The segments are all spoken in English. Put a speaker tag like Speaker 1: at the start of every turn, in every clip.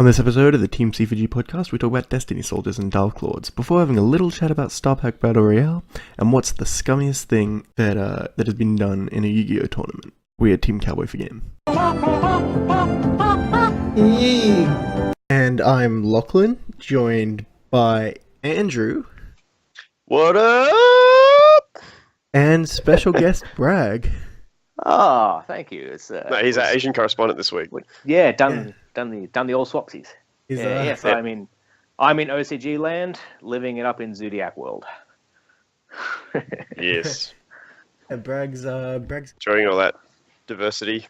Speaker 1: On this episode of the Team C4G podcast, we talk about Destiny Soldiers and Dark Lords, before having a little chat about Pack Battle Royale and what's the scummiest thing that has been done in a Yu-Gi-Oh tournament. We are Team Cowboy for Game. And I'm Loklin, joined by Andrew.
Speaker 2: What up?
Speaker 1: And special guest Bragg.
Speaker 3: Oh, thank you.
Speaker 2: No, he's our Asian correspondent this week.
Speaker 3: Yeah, done the all swapsies. Yes,
Speaker 2: yeah.
Speaker 3: I'm in OCG land, living it up in Zodiac world.
Speaker 2: Yes.
Speaker 1: And Bragg's
Speaker 2: Enjoying all that diversity.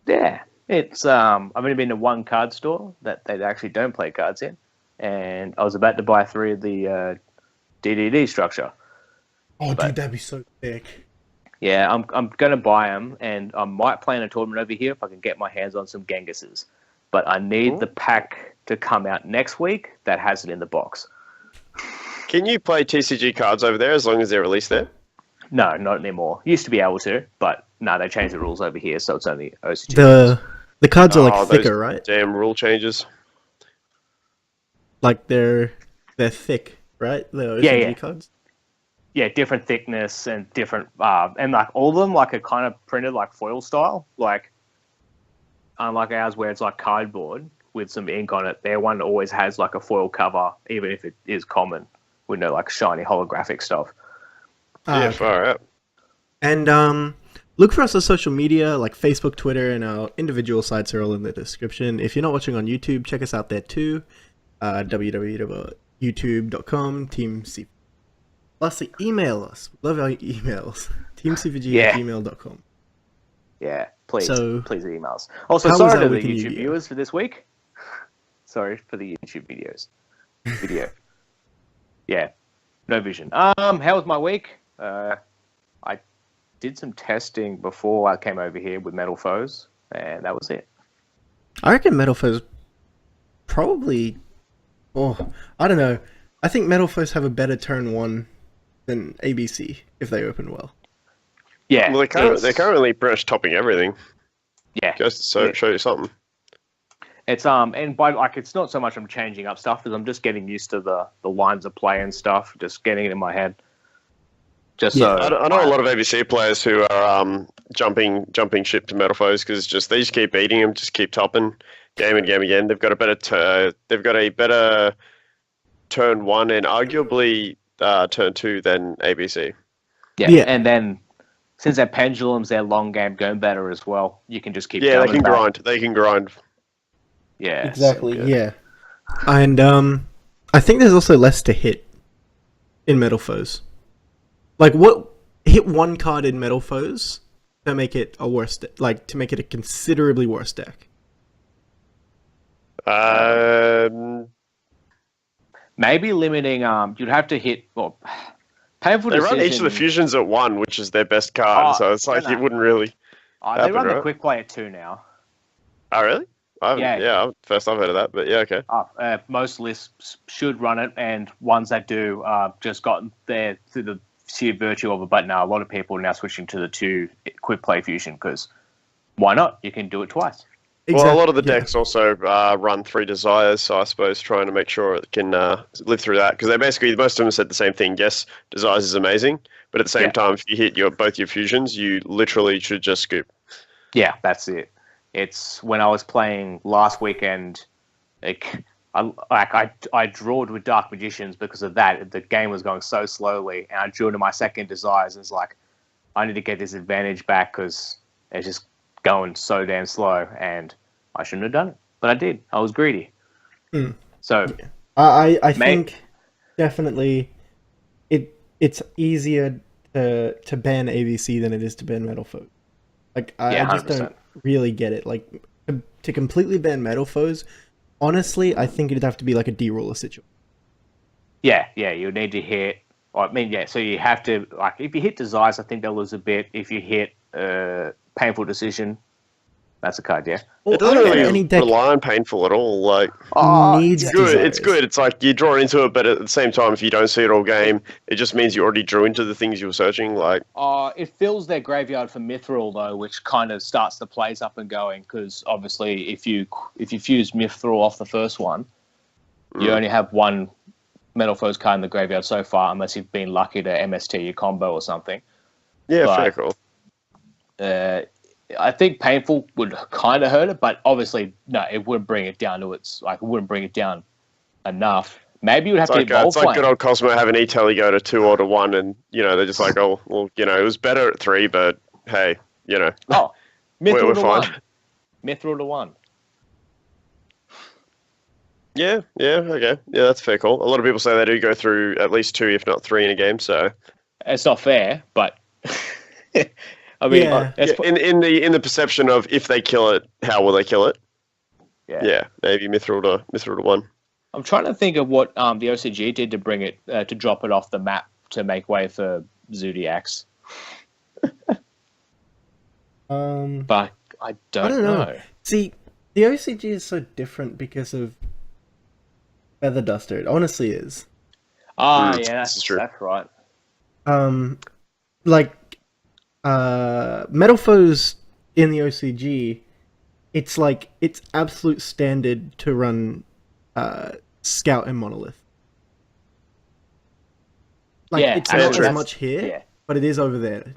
Speaker 3: Yeah, it's I've only been to one card store that they actually don't play cards in, and I was about to buy 3 of the DDD structure.
Speaker 1: Oh, dude, that'd be so sick.
Speaker 3: Yeah, I'm gonna buy them, and I might play in a tournament over here if I can get my hands on some Gengises. But I need the pack to come out next week that has it in the box.
Speaker 2: Can you play TCG cards over there as long as they're released there?
Speaker 3: No, not anymore. Used to be able to, but no, they changed the rules over here, so it's only OCG.
Speaker 1: The cards are like thicker, right?
Speaker 2: Damn rule changes.
Speaker 1: Like they're thick, right? The OCG cards.
Speaker 3: Yeah, different thickness and different, and like all of them like are kind of printed like foil style, like unlike ours where it's like cardboard with some ink on it. Their one always has like a foil cover, even if it is common, with no like shiny holographic stuff.
Speaker 2: Yeah, far out.
Speaker 1: And look for us on social media like Facebook, Twitter, and our individual sites are all in the description. If you're not watching on YouTube, check us out there too. www.youtube.com /teamc. Lastly, email us. Love our emails. teamcvg@gmail.com.
Speaker 3: Yeah, please email us. Also,
Speaker 1: How was
Speaker 3: sorry
Speaker 1: that
Speaker 3: to the
Speaker 1: week in
Speaker 3: YouTube
Speaker 1: Yu-Gi-Oh?
Speaker 3: viewers for this week. Sorry for the YouTube video. Yeah, no vision. How was my week? I did some testing before I came over here with Metal Foes, and that was it.
Speaker 1: I reckon Metal Foes probably... Oh, I don't know. I think Metal Foes have a better turn 1 than ABC if they open well.
Speaker 3: Yeah.
Speaker 2: Well, they're currently pretty much topping everything.
Speaker 3: Yeah.
Speaker 2: Just to show you something.
Speaker 3: It's and by like it's not so much I'm changing up stuff as I'm just getting used to the lines of play and stuff, just getting it in my head. Just so
Speaker 2: I know a lot of ABC players who are jumping ship to Metal Foes because they just keep beating them, just keep topping game and game again. They've got a better turn 1 and arguably turn 2 than ABC.
Speaker 3: Yeah, and then since they're pendulums, their long game going better as well. You can just keep.
Speaker 2: Yeah, they can grind. They can grind.
Speaker 3: Yeah,
Speaker 1: exactly.
Speaker 3: So
Speaker 1: yeah, and I think there's also less to hit in Metal Foes. Like, hit one card in Metal Foes to make it a worse, to make it a considerably worse deck.
Speaker 3: Maybe limiting. You'd have to hit. Well, painful.
Speaker 2: They
Speaker 3: decision.
Speaker 2: run each of the fusions at 1, which is their best card. So it's like it wouldn't really.
Speaker 3: They run the quick play at 2 now.
Speaker 2: Oh really? First I've heard of that, but yeah, okay.
Speaker 3: Most lists should run it, and ones that do just gotten there through the sheer virtue of it. But now a lot of people are now switching to the 2 quick play fusion because why not? You can do it twice.
Speaker 1: Exactly.
Speaker 2: Well, a lot of the decks also run 3 desires, so I suppose trying to make sure it can live through that because they basically most of them said the same thing. Yes, desires is amazing, but at the same time, if you hit both your fusions, you literally should just scoop.
Speaker 3: Yeah, that's it. It's when I was playing last weekend, I drawed with Dark Magicians because of that. The game was going so slowly, and I drew into my second desires, and it's like, I need to get this advantage back because it's just going so damn slow, and I shouldn't have done it. But I did. I was greedy. So
Speaker 1: I think definitely it's easier to ban ABC than it is to ban Metal Foes. Like, I just
Speaker 3: 100%.
Speaker 1: don't really get it. Like, to completely ban Metal Foes, honestly, I think it'd have to be like a D-roller situation.
Speaker 3: Yeah, you need to hit. So you have to, like, if you hit desires, I think they'll lose a bit. If you hit painful decision, That's a card, yeah.
Speaker 1: Well,
Speaker 2: It doesn't
Speaker 1: I don't think
Speaker 2: really
Speaker 1: any deck
Speaker 2: rely on painful at all. Like,
Speaker 1: needs
Speaker 2: it's good.
Speaker 1: desires.
Speaker 2: It's good. It's like you draw into it, but at the same time, if you don't see it all game, it just means you already drew into the things you were searching. Like,
Speaker 3: It fills their graveyard for Mithril though, which kind of starts the plays up and going. Because obviously, if you fuse Mithril off the first one, you only have one Metal Foes card in the graveyard so far, unless you've been lucky to MST your combo or something.
Speaker 2: yeah,
Speaker 3: But,
Speaker 2: fair call.
Speaker 3: I think painful would kind of hurt it, but obviously, no, it wouldn't bring it down to its it wouldn't bring it down enough. Maybe you'd have to evolve
Speaker 2: It's like good old Cosmo having E-Telly go to 2 or to 1, and they're just like, oh, well, it was better at 3, but hey,
Speaker 3: Oh, Mithril
Speaker 2: we're
Speaker 3: to
Speaker 2: fine.
Speaker 3: 1. Mithril to 1.
Speaker 2: Yeah, okay, yeah, that's a fair call. A lot of people say they do go through at least 2, if not 3, in a game. So
Speaker 3: It's not fair, but I mean,
Speaker 1: Yeah.
Speaker 2: in the perception of if they kill it, how will they kill it? Yeah, maybe Mithril to 1.
Speaker 3: I'm trying to think of what the OCG did to bring it to drop it off the map to make way for Zodiacs, but I don't know.
Speaker 1: See, the OCG is so different because of Feather Duster. It honestly is.
Speaker 3: Yeah,
Speaker 2: this
Speaker 3: that's
Speaker 2: is true.
Speaker 3: That's right.
Speaker 1: Metal Foes in the OCG, it's like it's absolute standard to run Scout and Monolith. Like
Speaker 3: Yeah,
Speaker 1: it's
Speaker 3: actually,
Speaker 1: not as
Speaker 3: that's-
Speaker 1: much here,
Speaker 3: yeah.
Speaker 1: but it is over there.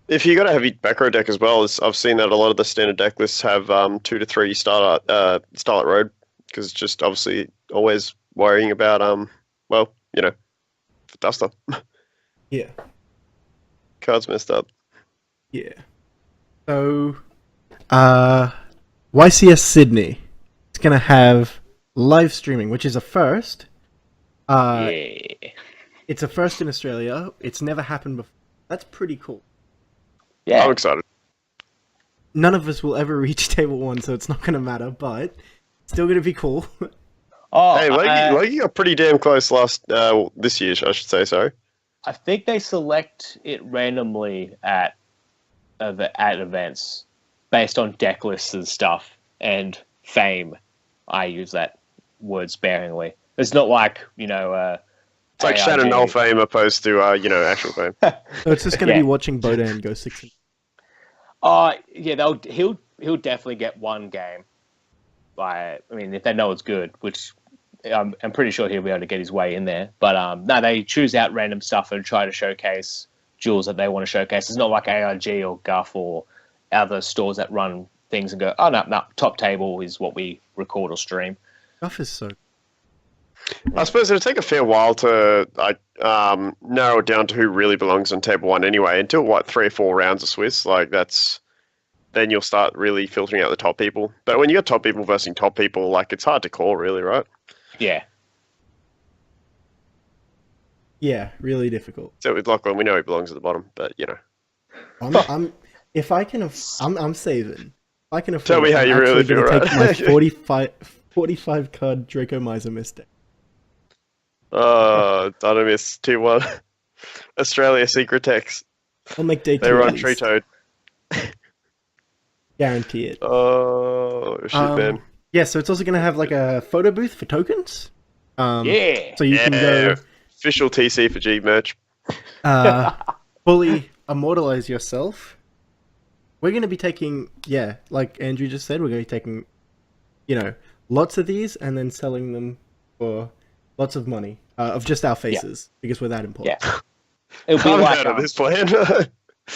Speaker 2: If you got a heavy back row deck as well, I've seen that a lot of the standard deck lists have 2 to 3 Starlight Road, because it's just obviously always worrying about Duster.
Speaker 1: Yeah.
Speaker 2: Cards messed up.
Speaker 1: Yeah. So, YCS Sydney is gonna have live streaming, which is a first.
Speaker 3: Yeah.
Speaker 1: It's a first in Australia. It's never happened before. That's pretty cool.
Speaker 3: Yeah.
Speaker 2: I'm excited.
Speaker 1: None of us will ever reach table 1, so it's not gonna matter. But still gonna be cool.
Speaker 2: Hey, Logie got pretty damn close this year, I should say. Sorry.
Speaker 3: I think they select it randomly at events based on deck lists and stuff and fame. I use that word sparingly. It's not like
Speaker 2: It's like
Speaker 3: ARG.
Speaker 2: Shannon Knoll fame opposed to actual fame.
Speaker 1: So it's just gonna
Speaker 3: Yeah.
Speaker 1: be watching Bodan go 6.
Speaker 3: Yeah, he'll definitely get one game. If they know it's good, which I'm pretty sure he'll be able to get his way in there. But no, they choose out random stuff and try to showcase jewels that they want to showcase. It's not like ARG or Guff or other stores that run things and go, oh no, top table is what we record or stream.
Speaker 1: Stuff is so.
Speaker 2: I suppose it'll take a fair while to narrow it down to who really belongs on table 1 anyway. Until 3 or 4 rounds of Swiss, then you'll start really filtering out the top people. But when you got top people versus top people, it's hard to call, really, right?
Speaker 3: Yeah.
Speaker 1: Yeah, really difficult.
Speaker 2: So with Loklin, we know he belongs at the bottom, but
Speaker 1: I'm saving. If I can afford.
Speaker 2: Tell me how
Speaker 1: I'm
Speaker 2: you really
Speaker 1: actually
Speaker 2: feel,
Speaker 1: gonna
Speaker 2: right?
Speaker 1: take my 45 card Draco Miser Mystic.
Speaker 2: Dynamis 2-1. Australia Secret Text.
Speaker 1: I'll make day 2.
Speaker 2: They run
Speaker 1: at
Speaker 2: Tree
Speaker 1: least.
Speaker 2: Toad.
Speaker 1: Guarantee it.
Speaker 2: Oh, shit, man.
Speaker 1: Yeah, so it's also gonna have a photo booth for tokens.
Speaker 3: Yeah.
Speaker 1: So you can go
Speaker 2: Official TC4G merch.
Speaker 1: fully immortalize yourself. We're going to be taking, like Andrew just said, we're going to be taking, lots of these and then selling them for lots of money of just our faces because we're that important.
Speaker 3: Yeah. It'll be
Speaker 2: I'm
Speaker 3: like
Speaker 2: out of this plan.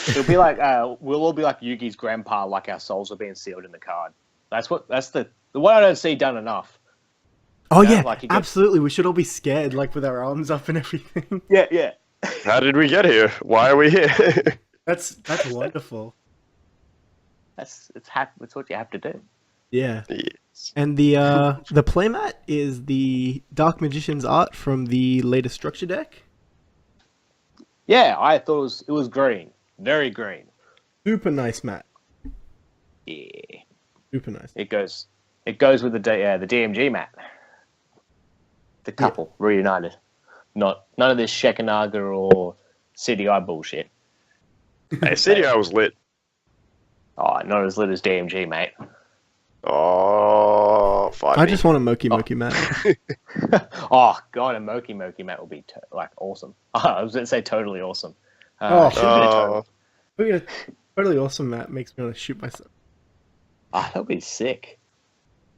Speaker 3: it'll be like we'll all be like Yugi's grandpa, like our souls are being sealed in the card. That's the one I don't see done enough.
Speaker 1: Oh
Speaker 3: Yeah,
Speaker 1: yeah,
Speaker 3: like you get-
Speaker 1: absolutely. We should all be scared, with our arms up and everything.
Speaker 3: Yeah.
Speaker 2: How did we get here? Why are we here?
Speaker 1: That's wonderful.
Speaker 3: That's what you have to do.
Speaker 1: Yeah.
Speaker 2: Yes.
Speaker 1: And the playmat is the Dark Magician's art from the latest structure deck.
Speaker 3: Yeah, I thought it was green, very green.
Speaker 1: Super nice mat.
Speaker 3: Yeah,
Speaker 1: Super nice.
Speaker 3: it goes with the DMG mat. The couple reunited. None of this Shekanaga or CDI bullshit.
Speaker 2: Hey, CDI was lit.
Speaker 3: Oh, not as lit as DMG, mate.
Speaker 2: Oh, fight
Speaker 1: I
Speaker 2: me.
Speaker 1: just want a Moki Moki mat.
Speaker 3: Oh god, a Moki Moki mat would be like awesome. I was going to say totally awesome.
Speaker 1: Oh.
Speaker 3: Should have been a total.
Speaker 1: Look at a totally awesome mat makes me want to shoot myself.
Speaker 3: That would be sick.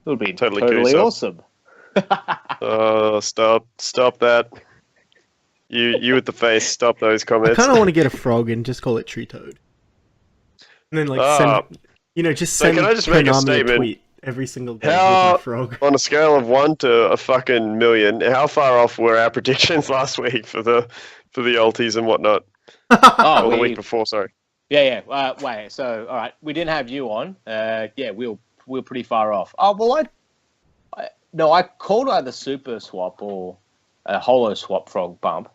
Speaker 3: It would be
Speaker 2: Totally kill
Speaker 3: totally
Speaker 2: yourself.
Speaker 3: awesome.
Speaker 2: Oh, stop that. You with the face, stop those
Speaker 1: I
Speaker 2: comments.
Speaker 1: kind of want to get a frog and just call it Tree Toad. And then, like, just
Speaker 2: So
Speaker 1: send
Speaker 2: can I just make a
Speaker 1: Konami
Speaker 2: statement?
Speaker 1: tweet every single day
Speaker 2: How-
Speaker 1: with my frog.
Speaker 2: On a scale of 1 to a fucking million, how far off were our predictions last week for the ulties and whatnot?
Speaker 3: Oh,
Speaker 2: Or the week before, sorry.
Speaker 3: Yeah. Wait. So, all right, we didn't have you on. Yeah, we were pretty far off. Oh well, I called either super swap or a holo swap frog bump.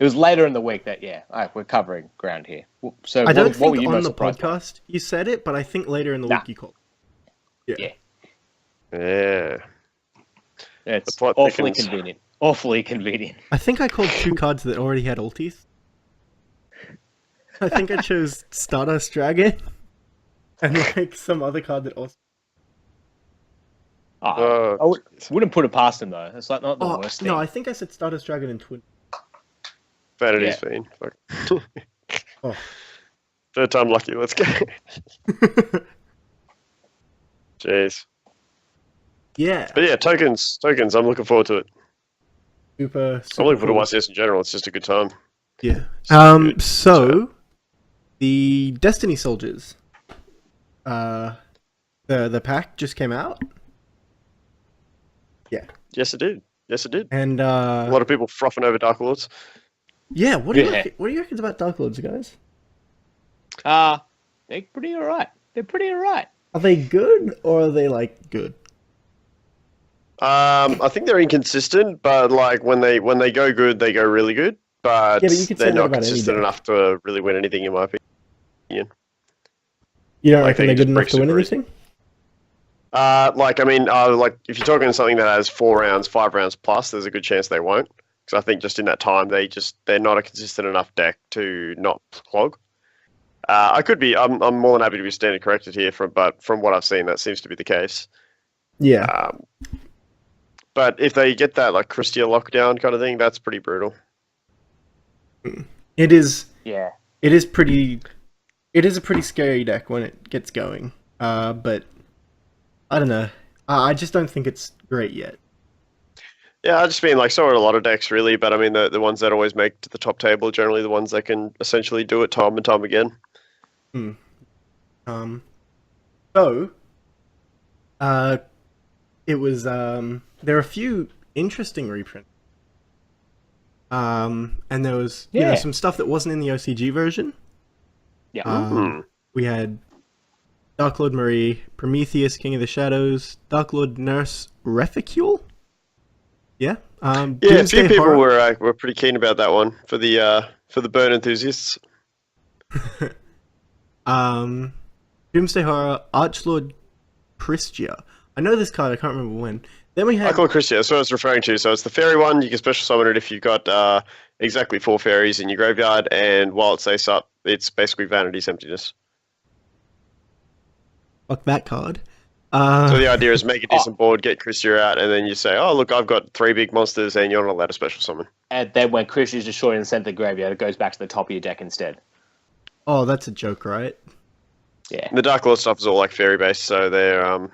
Speaker 3: It was later in the week that we're covering ground here. So
Speaker 1: I don't
Speaker 3: what were
Speaker 1: think
Speaker 3: you
Speaker 1: on
Speaker 3: most
Speaker 1: the
Speaker 3: surprised by?
Speaker 1: podcast you said it, but I think later in the
Speaker 3: Nah.
Speaker 1: week you called.
Speaker 3: Yeah.
Speaker 2: Yeah.
Speaker 3: It's
Speaker 2: plot
Speaker 3: awfully
Speaker 2: thickens.
Speaker 3: convenient. Awfully convenient.
Speaker 1: I think I called 2 cards that already had ulties. I think I chose Stardust Dragon and like some other card that also.
Speaker 3: I wouldn't put it past him though. It's like not the
Speaker 1: Oh
Speaker 3: worst thing.
Speaker 1: no, I think I said Stardust Dragon and Twin.
Speaker 2: Vanity's Fiend. Fuck.
Speaker 1: Oh.
Speaker 2: Third time lucky, let's go. Jeez.
Speaker 1: Yeah,
Speaker 2: But yeah, tokens, I'm looking forward to it.
Speaker 1: super.
Speaker 2: I'm looking
Speaker 1: cool.
Speaker 2: forward to YCS in general, it's just a good time.
Speaker 1: Yeah.
Speaker 2: Good.
Speaker 1: So the Destiny Soldiers, the pack just came out. Yeah.
Speaker 2: Yes, it did.
Speaker 1: And
Speaker 2: A lot of people frothing over Dark Lords.
Speaker 1: yeah, what do you
Speaker 3: Yeah.
Speaker 1: reckon, what do you reckon about Dark Lords, guys?
Speaker 3: They're pretty alright.
Speaker 1: Are they good or are they like good?
Speaker 2: I think they're inconsistent, but like when they go good, they go really good. But,
Speaker 1: Yeah, but you could say
Speaker 2: they're
Speaker 1: that
Speaker 2: not
Speaker 1: about any
Speaker 2: consistent
Speaker 1: deck.
Speaker 2: enough to really win anything, in my opinion.
Speaker 1: You don't
Speaker 2: Like,
Speaker 1: reckon
Speaker 2: they
Speaker 1: they're good
Speaker 2: just
Speaker 1: enough
Speaker 2: break
Speaker 1: to win
Speaker 2: super easy.
Speaker 1: anything?
Speaker 2: Like if you're talking something that has 4 rounds, 5 rounds plus, there's a good chance they won't. Because I think just in that time, they're not a consistent enough deck to not clog. I'm more than happy to be standing corrected here, but from what I've seen, that seems to be the case.
Speaker 1: Yeah.
Speaker 2: But if they get that like Christia lockdown kind of thing, that's pretty brutal.
Speaker 1: It is.
Speaker 3: Yeah.
Speaker 1: It is pretty. It is a pretty scary deck when it gets going. But I don't know. I just don't think it's great yet.
Speaker 2: Yeah, I just mean like so are a lot of decks really, but I mean the ones that always make to the top table are generally the ones that can essentially do it time and time again.
Speaker 1: So, it was there are a few interesting reprints. And there was
Speaker 3: Yeah.
Speaker 1: some stuff that wasn't in the OCG version.
Speaker 3: Yeah.
Speaker 1: We had Dark Lord Marie, Prometheus, King of the Shadows, Dark Lord Nurse Reficule. Yeah.
Speaker 2: Yeah, a
Speaker 1: Doomsday
Speaker 2: few people
Speaker 1: Horror.
Speaker 2: were pretty keen about that one for the burn enthusiasts.
Speaker 1: Doomsday Horror, Archlord Christia. I know this card. I can't remember when. Then we
Speaker 2: I
Speaker 1: had
Speaker 2: call it Christia, that's what I was referring to. So it's the fairy one. You can special summon it if you've got exactly 4 fairies in your graveyard, and while it stays up, it's basically Vanity's Emptiness.
Speaker 1: fuck that card.
Speaker 2: So the idea is make a decent board, get Christia out, and then you say, oh, look, I've got 3 big monsters, and you're not allowed to special summon.
Speaker 3: And then when Chris is destroyed in the center of the graveyard, it goes back to the top of your deck instead.
Speaker 1: Oh, that's a joke, right?
Speaker 3: Yeah.
Speaker 2: And the Dark Lord stuff is all like fairy based, so they're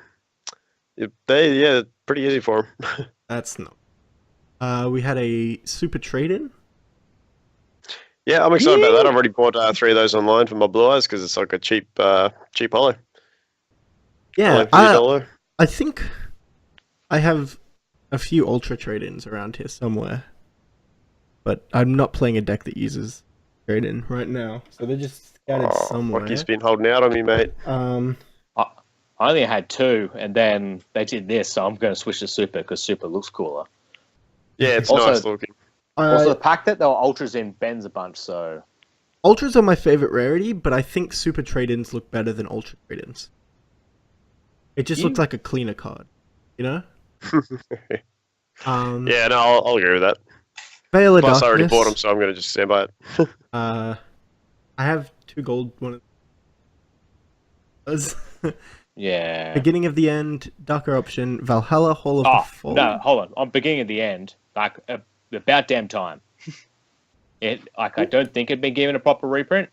Speaker 2: pretty easy for them.
Speaker 1: That's not. We had a super trade-in.
Speaker 2: Yeah, I'm excited about that. I've already bought 3 of those online for my Blue Eyes because it's like a cheap holo.
Speaker 1: Yeah,
Speaker 2: Like $50.
Speaker 1: I think I have a few ultra trade-ins around here somewhere, but I'm not playing a deck that uses trade-in right now, so they're just scattered somewhere.
Speaker 2: Lucky's been holding out on me, mate.
Speaker 3: I only had 2, and then they did this, so I'm going to switch to Super because Super looks cooler.
Speaker 2: Yeah, it's
Speaker 3: Also-
Speaker 2: nice looking.
Speaker 3: Also, the pack that there were ultras in Ben's a bunch, so
Speaker 1: Ultras are my favorite rarity, but I think super trade-ins look better than ultra trade-ins. It just looks like a cleaner card, you know?
Speaker 2: Yeah, no, I'll agree with that.
Speaker 1: Veil of
Speaker 2: Plus, I already
Speaker 1: Darkness.
Speaker 2: bought them, so I'm going to just stand by it.
Speaker 1: I have 2 gold.
Speaker 3: Yeah.
Speaker 1: Beginning of the End, Dark Eruption, Valhalla, Hall of the Fall.
Speaker 3: No, hold on. I'm beginning at the end. Like, about damn time. I don't think it'd been given a proper reprint.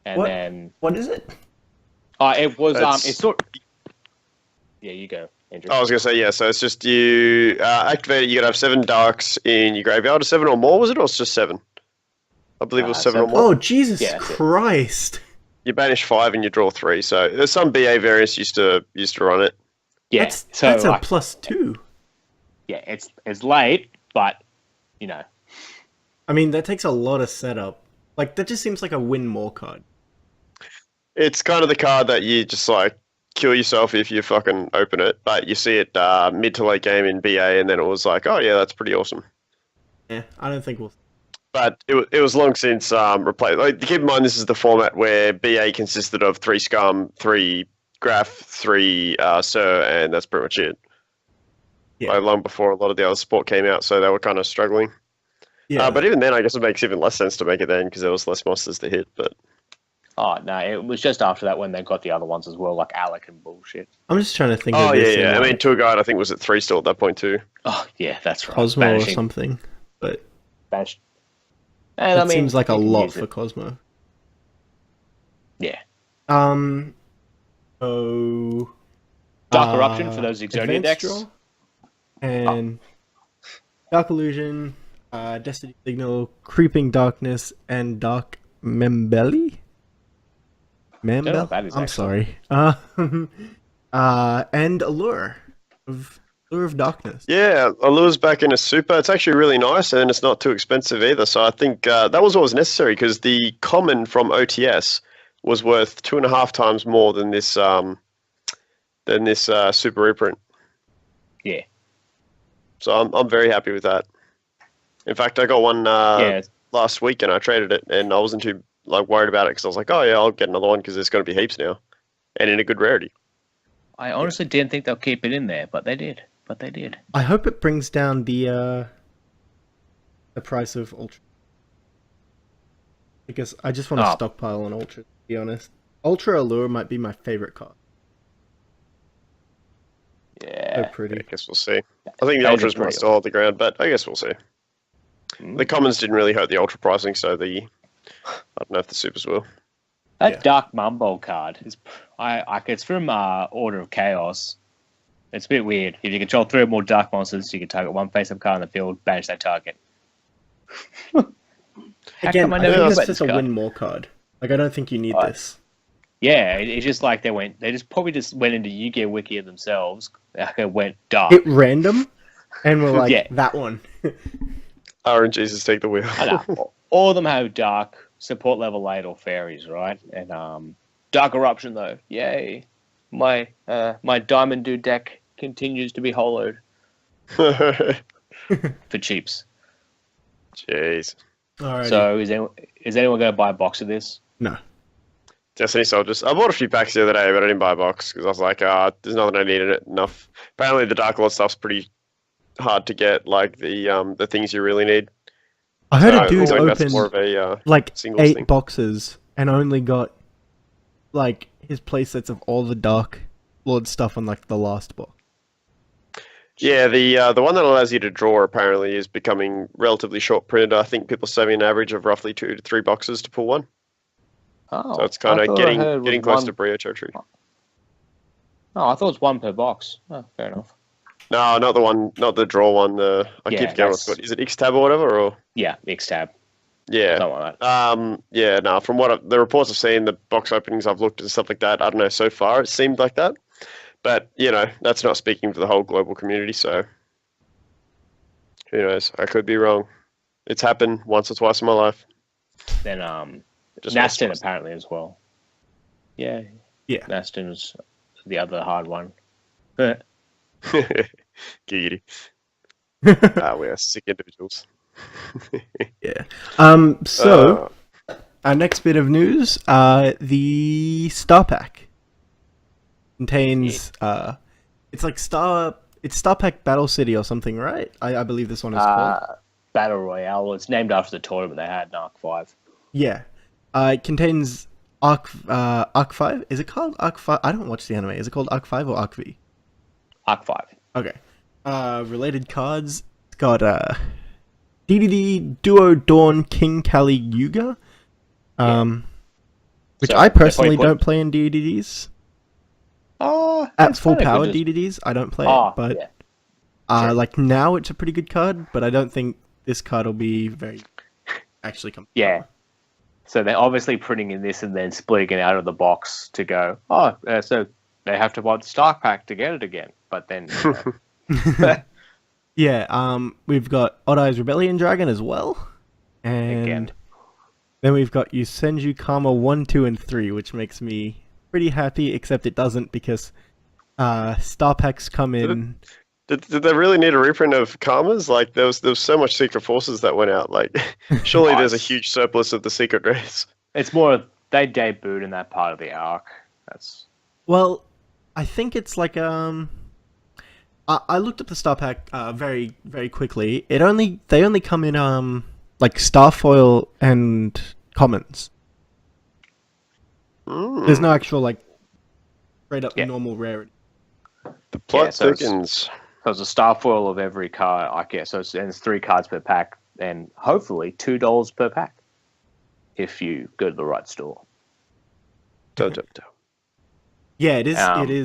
Speaker 3: And
Speaker 1: What?
Speaker 3: then...
Speaker 1: What is it?
Speaker 3: It was,
Speaker 2: It's-
Speaker 3: it's sort... Yeah, you go, Andrew.
Speaker 2: I was going to say, yeah, so it's just you activate it, you got to have 7 darks in your graveyard. 7 or more, was it? Or it's just 7? I believe it was 7 or more.
Speaker 1: Oh, Jesus
Speaker 3: Yeah, that's it.
Speaker 1: Christ.
Speaker 2: You banish 5 and you draw 3. So there's some BA variants used to run it.
Speaker 3: Yeah,
Speaker 1: That's
Speaker 3: so,
Speaker 1: a
Speaker 3: like,
Speaker 1: +2.
Speaker 3: yeah, it's late, but, you know.
Speaker 1: I mean, that takes a lot of setup. Like, that just seems like a win more card.
Speaker 2: It's kind of the card that you just like kill yourself if you fucking open it, but you see it mid to late game in BA, and then it was like, oh yeah, that's pretty awesome.
Speaker 1: Yeah, I don't think we'll...
Speaker 2: But it was long since replaced. Like, keep in mind, this is the format where BA consisted of 3 Scum, 3 Graph, 3 Sir, and that's pretty much it.
Speaker 1: Yeah.
Speaker 2: Like, long before a lot of the other sport came out, so they were kind of struggling.
Speaker 1: Yeah.
Speaker 2: But even then, I guess it makes even less sense to make it then because there was less monsters to hit. But
Speaker 3: Oh, no, it was just after that when they got the other ones as well, like Alec and bullshit.
Speaker 1: I'm just trying to think
Speaker 2: oh
Speaker 1: of
Speaker 2: yeah,
Speaker 1: this in,
Speaker 2: yeah. I
Speaker 1: like,
Speaker 2: mean, Tour Guide I think was at 3 still at that point too.
Speaker 3: Oh, yeah, that's right.
Speaker 1: Cosmo or
Speaker 3: Banishing.
Speaker 1: something. But
Speaker 3: Banished. And
Speaker 1: that seems like a
Speaker 3: you can
Speaker 1: lot
Speaker 3: use
Speaker 1: for
Speaker 3: it.
Speaker 1: Cosmo.
Speaker 3: Yeah.
Speaker 1: So...
Speaker 3: Dark Eruption for those Exodia
Speaker 1: Advanced
Speaker 3: decks.
Speaker 1: Draw, and Dark Illusion, Destiny Signal, Creeping Darkness, and Dark Membelli?
Speaker 3: Don't know what that is,
Speaker 1: I'm
Speaker 3: actually.
Speaker 1: sorry. And Allure of Darkness.
Speaker 2: Yeah, Allure's back in a super. It's actually really nice, and it's not too expensive either. So I think that was what was necessary because the common from OTS was worth 2.5 times more than this super reprint.
Speaker 3: Yeah.
Speaker 2: So I'm very happy with that. In fact, I got one last week and I traded it, and I wasn't too worried about it because I was like, oh yeah, I'll get another one because there's going to be heaps now, and in a good rarity.
Speaker 3: I honestly didn't think they'll keep it in there, but they did.
Speaker 1: I hope it brings down the price of Ultra. Because I just want to stockpile on Ultra, to be honest. Ultra Allure might be my favorite card.
Speaker 3: Yeah.
Speaker 1: So pretty.
Speaker 2: I guess we'll see. I think the Ultras might still hold the ground, but I guess we'll see. The commons didn't really hurt the Ultra pricing, so I don't know if the supers will.
Speaker 3: That Dark Mumbo card is, it's from Order of Chaos. It's a bit weird. If you control 3 or more dark monsters, you can target one face-up card on the field, banish that target.
Speaker 1: Again, I think
Speaker 3: never
Speaker 1: it's
Speaker 3: about
Speaker 1: just
Speaker 3: this
Speaker 1: a
Speaker 3: card?
Speaker 1: win more card. Like, I don't think you need this.
Speaker 3: Yeah, it's just like they just probably just went into Yu-Gi-Oh! Wiki themselves. Like it went dark.
Speaker 1: Hit random, and we're like,
Speaker 3: Yeah.
Speaker 1: that one.
Speaker 2: RNGs take the wheel.
Speaker 3: I know. All of them have dark, support level 8 or fairies, right? And Dark Eruption, though. Yay. My Diamond Dude deck continues to be hollowed for cheaps.
Speaker 2: Jeez.
Speaker 1: Alrighty.
Speaker 3: So is anyone going to buy a box of this?
Speaker 1: No.
Speaker 2: Destiny Soldiers. I bought a few packs the other day, but I didn't buy a box because I was like, there's nothing I needed it enough. Apparently, the Dark Lord stuff's pretty hard to get, like the things you really need.
Speaker 1: I heard
Speaker 2: So
Speaker 1: a dude
Speaker 2: I think that's more
Speaker 1: opened
Speaker 2: of a
Speaker 1: like
Speaker 2: singles
Speaker 1: 8
Speaker 2: thing.
Speaker 1: boxes and only got like his playsets of all the Dark Lord stuff on like the last box.
Speaker 2: Yeah, the one that allows you to draw apparently is becoming relatively short printed. I think people are saving an average of roughly 2 to 3 boxes to pull one.
Speaker 3: Oh,
Speaker 2: So it's kind
Speaker 3: I
Speaker 2: of
Speaker 3: thought I heard it
Speaker 2: getting
Speaker 3: was
Speaker 2: close
Speaker 3: one-
Speaker 2: to Brio territory.
Speaker 3: Oh, I thought it was 1 per box. Oh, fair enough.
Speaker 2: No, not the one, not the draw one. I keep
Speaker 3: Yeah,
Speaker 2: forgetting what it's called. Is it X-Tab or whatever? Or
Speaker 3: Yeah, X-Tab.
Speaker 2: yeah,
Speaker 3: Something like that.
Speaker 2: yeah. No, from what the reports I've seen, the box openings I've looked and stuff like that. I don't know. So far, it seemed like that, but that's not speaking for the whole global community. So who knows? I could be wrong. It's happened once or twice in my life.
Speaker 3: Then
Speaker 2: Just not
Speaker 3: Nastin
Speaker 2: surprised.
Speaker 3: apparently as well. Yeah.
Speaker 1: Yeah.
Speaker 3: Nastin was the other hard one.
Speaker 2: Giggity. We are sick individuals.
Speaker 1: Yeah. So our next bit of news, the Star Pack contains it's like Star Pack Battle City or something, right? I believe this one is called.
Speaker 3: Battle Royale. It's named after the tournament they had in Arc 5.
Speaker 1: Yeah. It contains Arc 5? Is it called Arc 5? I don't watch the anime. Is it called Arc 5 or Arc V?
Speaker 3: Arc 5.
Speaker 1: Okay. Related cards. It's got DDD Duo Dawn King Kali Yuga. Which
Speaker 3: So,
Speaker 1: I personally
Speaker 3: they probably
Speaker 1: don't play in DDDs.
Speaker 3: Oh,
Speaker 1: At full power DDDs, I don't play it. But
Speaker 3: yeah. Sure.
Speaker 1: like now it's a pretty good card, but I don't think this card will be very actually come.
Speaker 3: Yeah. So they're obviously printing in this and then splitting it out of the box to go, so they have to buy the Stark Pack to get it again. But then,
Speaker 1: Yeah, we've got Odd Eyes Rebellion Dragon as well. And
Speaker 3: Again.
Speaker 1: then we've got Yusenju Karma 1, 2, and 3, which makes me pretty happy, except it doesn't because Star Packs come in.
Speaker 2: Did they really need a reprint of Karmas? Like, there was so much Secret Forces that went out. Like, surely there's a huge surplus of the Secret Race.
Speaker 3: It's more, they debuted in that part of the arc. That's
Speaker 1: Well, I think it's like I looked up the Star Pack very very quickly. They only come in like Starfoil and commons. There's no actual like straight up normal rarity.
Speaker 2: The plot
Speaker 3: so
Speaker 2: thickens.
Speaker 3: So it's a star foil of every card, I guess. So it's 3 cards per pack, and hopefully $2 per pack if you go to the right store.
Speaker 1: Yeah, it is.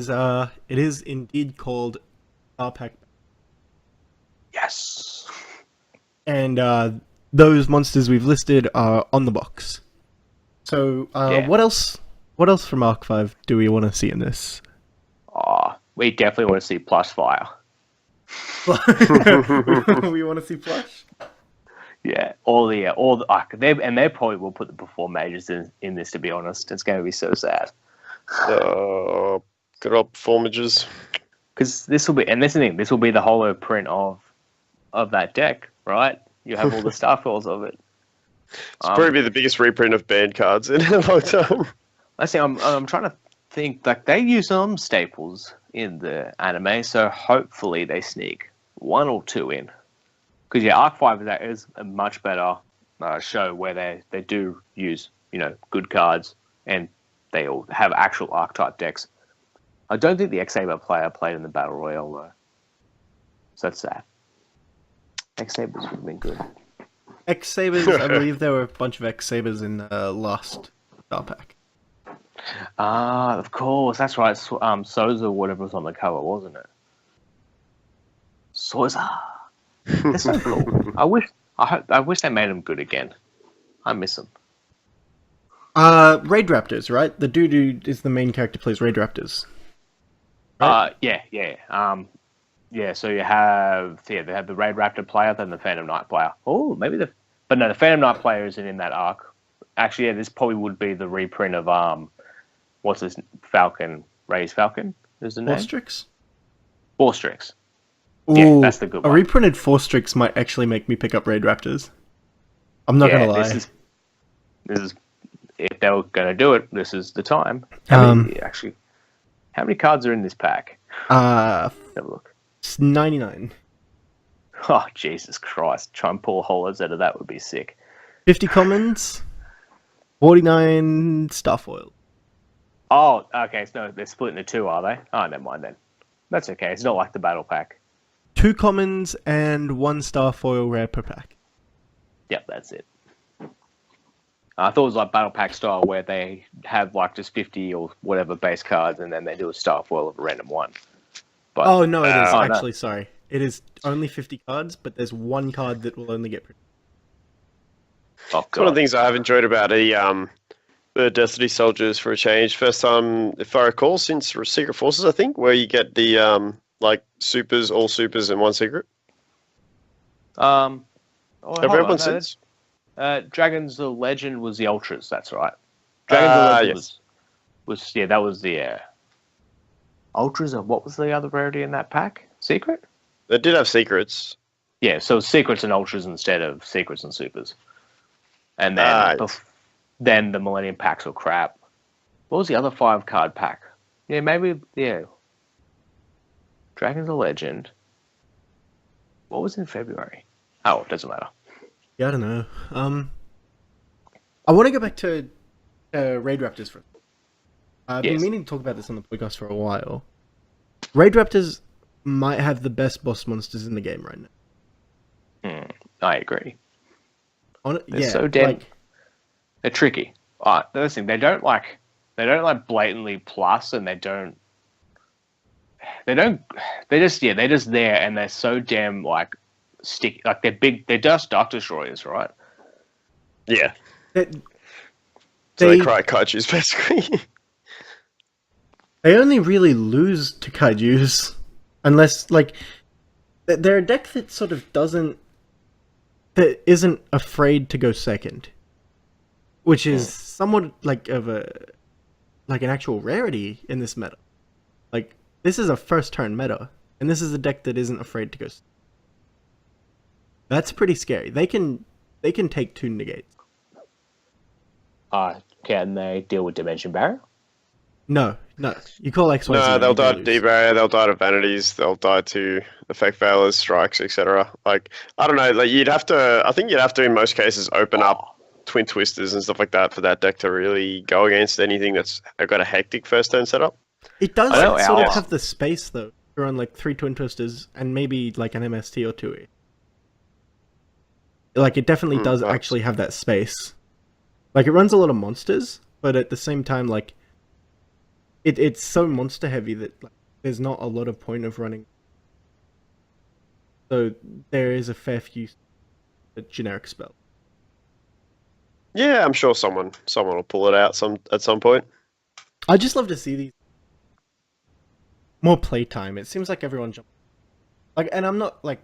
Speaker 1: It is indeed called Star Pack.
Speaker 3: Yes.
Speaker 1: And those monsters we've listed are on the box. So what else? What else from Arc 5 do we want to see in this?
Speaker 3: We definitely want to see Plus Fire.
Speaker 1: We want to see Plush.
Speaker 3: Yeah, they probably will put the Before Majors in this. To be honest, it's going to be so sad.
Speaker 2: Good old Performages.
Speaker 3: Because this will be, and this is the thing, this will be the holo print of that deck, right? You have all the star foils of it.
Speaker 2: It's probably the biggest reprint of banned cards in a long time.
Speaker 3: Let's see. I'm trying to think. Like they use some staples in the anime, so hopefully they sneak 1 or 2 in. Because Arc 5 is a much better show where they do use good cards and they all have actual archetype decks. I don't think the X-Saber player played in the Battle Royale though, so that's sad. X-Sabers would have been good.
Speaker 1: X-Sabers, I believe there were a bunch of X-Sabers in the last Star Pack.
Speaker 3: Of course, that's right. Soza, whatever was on the cover, wasn't it? Soza. That's so cool. I wish they made him good again. I miss him.
Speaker 1: RAIDRAPTORS, right? The dude is the main character, plays RAIDRAPTORS. Right?
Speaker 3: Yeah. So you have they have the RAIDRAPTOR player, then the Phantom Knight player. Oh, the Phantom Knight player isn't in that arc. Actually, yeah, this probably would be the reprint of what's this Falcon? Ray's Falcon is the name. Forstrix. Yeah, that's the good one.
Speaker 1: A reprinted Forstrix might actually make me pick up RAIDRAPTORs. I'm not gonna lie. This
Speaker 3: is if they were gonna do it, this is the time. How many cards are in this pack?
Speaker 1: Have
Speaker 3: a look.
Speaker 1: It's 99.
Speaker 3: Oh Jesus Christ! Try and pull holos out of that would be sick.
Speaker 1: 50 commons, 49 Starfoil.
Speaker 3: Oh, okay. So they're split into 2, are they? Oh, never mind then. That's okay. It's not like the battle pack.
Speaker 1: 2 commons and 1 Starfoil rare per pack.
Speaker 3: Yep, that's it. I thought it was like battle pack style where they have like just 50 or whatever base cards and then they do a Starfoil of a random one. But,
Speaker 1: oh no, it is actually sorry. It is only 50 cards, but there's 1 card that will only get.
Speaker 3: Oh,
Speaker 2: one of the things I have enjoyed about the Destiny Soldiers for a change. First time, if I recall, since Secret Forces, I think, where you get the all supers and 1 secret. Have you had one since?
Speaker 3: Dragons of Legend was the Ultras. That's right. Dragons of Legend was that was the Ultras. And what was the other rarity in that pack? Secret.
Speaker 2: They did have secrets.
Speaker 3: Yeah, so secrets and ultras instead of secrets and supers. And then then the Millennium packs were crap. What was the other 5-card pack? Yeah, maybe Dragons of Legend. What was in February? Oh, it doesn't matter.
Speaker 1: Yeah, I don't know. I want to go back to RAIDRAPTORs for. I've
Speaker 3: Yes.
Speaker 1: been meaning to talk about this on the podcast for a while. RAIDRAPTORs might have the best boss monsters in the game right now.
Speaker 3: I agree. They're
Speaker 1: Yeah,
Speaker 3: so damn.
Speaker 1: like
Speaker 3: They're tricky. The thing, they don't like blatantly plus, and they're just there, and they're so damn like sticky. Like they're big. They're just Dark Destroyers, right?
Speaker 2: Yeah.
Speaker 1: they,
Speaker 2: So they
Speaker 1: they
Speaker 2: cry kaijus basically.
Speaker 1: they only really lose to kaijus unless like they're a deck that sort of that isn't afraid to go second, which is somewhat like of an actual rarity in this meta. Like this is a first turn meta, and this is a deck that isn't afraid to go. That's pretty scary. They can take 2 negates.
Speaker 3: Can they deal with Dimension Barrier?
Speaker 1: No. You call XYZ.
Speaker 2: No, they'll die to
Speaker 1: lose.
Speaker 2: D-Barrier, they'll die to Vanities, they'll die to Effect Veilers, Strikes, etc. Like, I don't know, like I think you'd have to in most cases open up Twin Twisters and stuff like that for that deck to really go against anything that's got a hectic first turn setup.
Speaker 1: It does
Speaker 3: I know,
Speaker 1: sort of
Speaker 3: Alex.
Speaker 1: have the space though. To run like 3 Twin Twisters and maybe like an MST or 2. Like it definitely does
Speaker 2: nice.
Speaker 1: actually have that space. Like it runs a lot of monsters, but at the same time, like it's so monster heavy that like, there's not a lot of point of running. So there is a fair few generic spell.
Speaker 2: Yeah, I'm sure someone will pull it out at some point.
Speaker 1: I just love to see these more playtime. It seems like everyone jumps like, and I'm not like,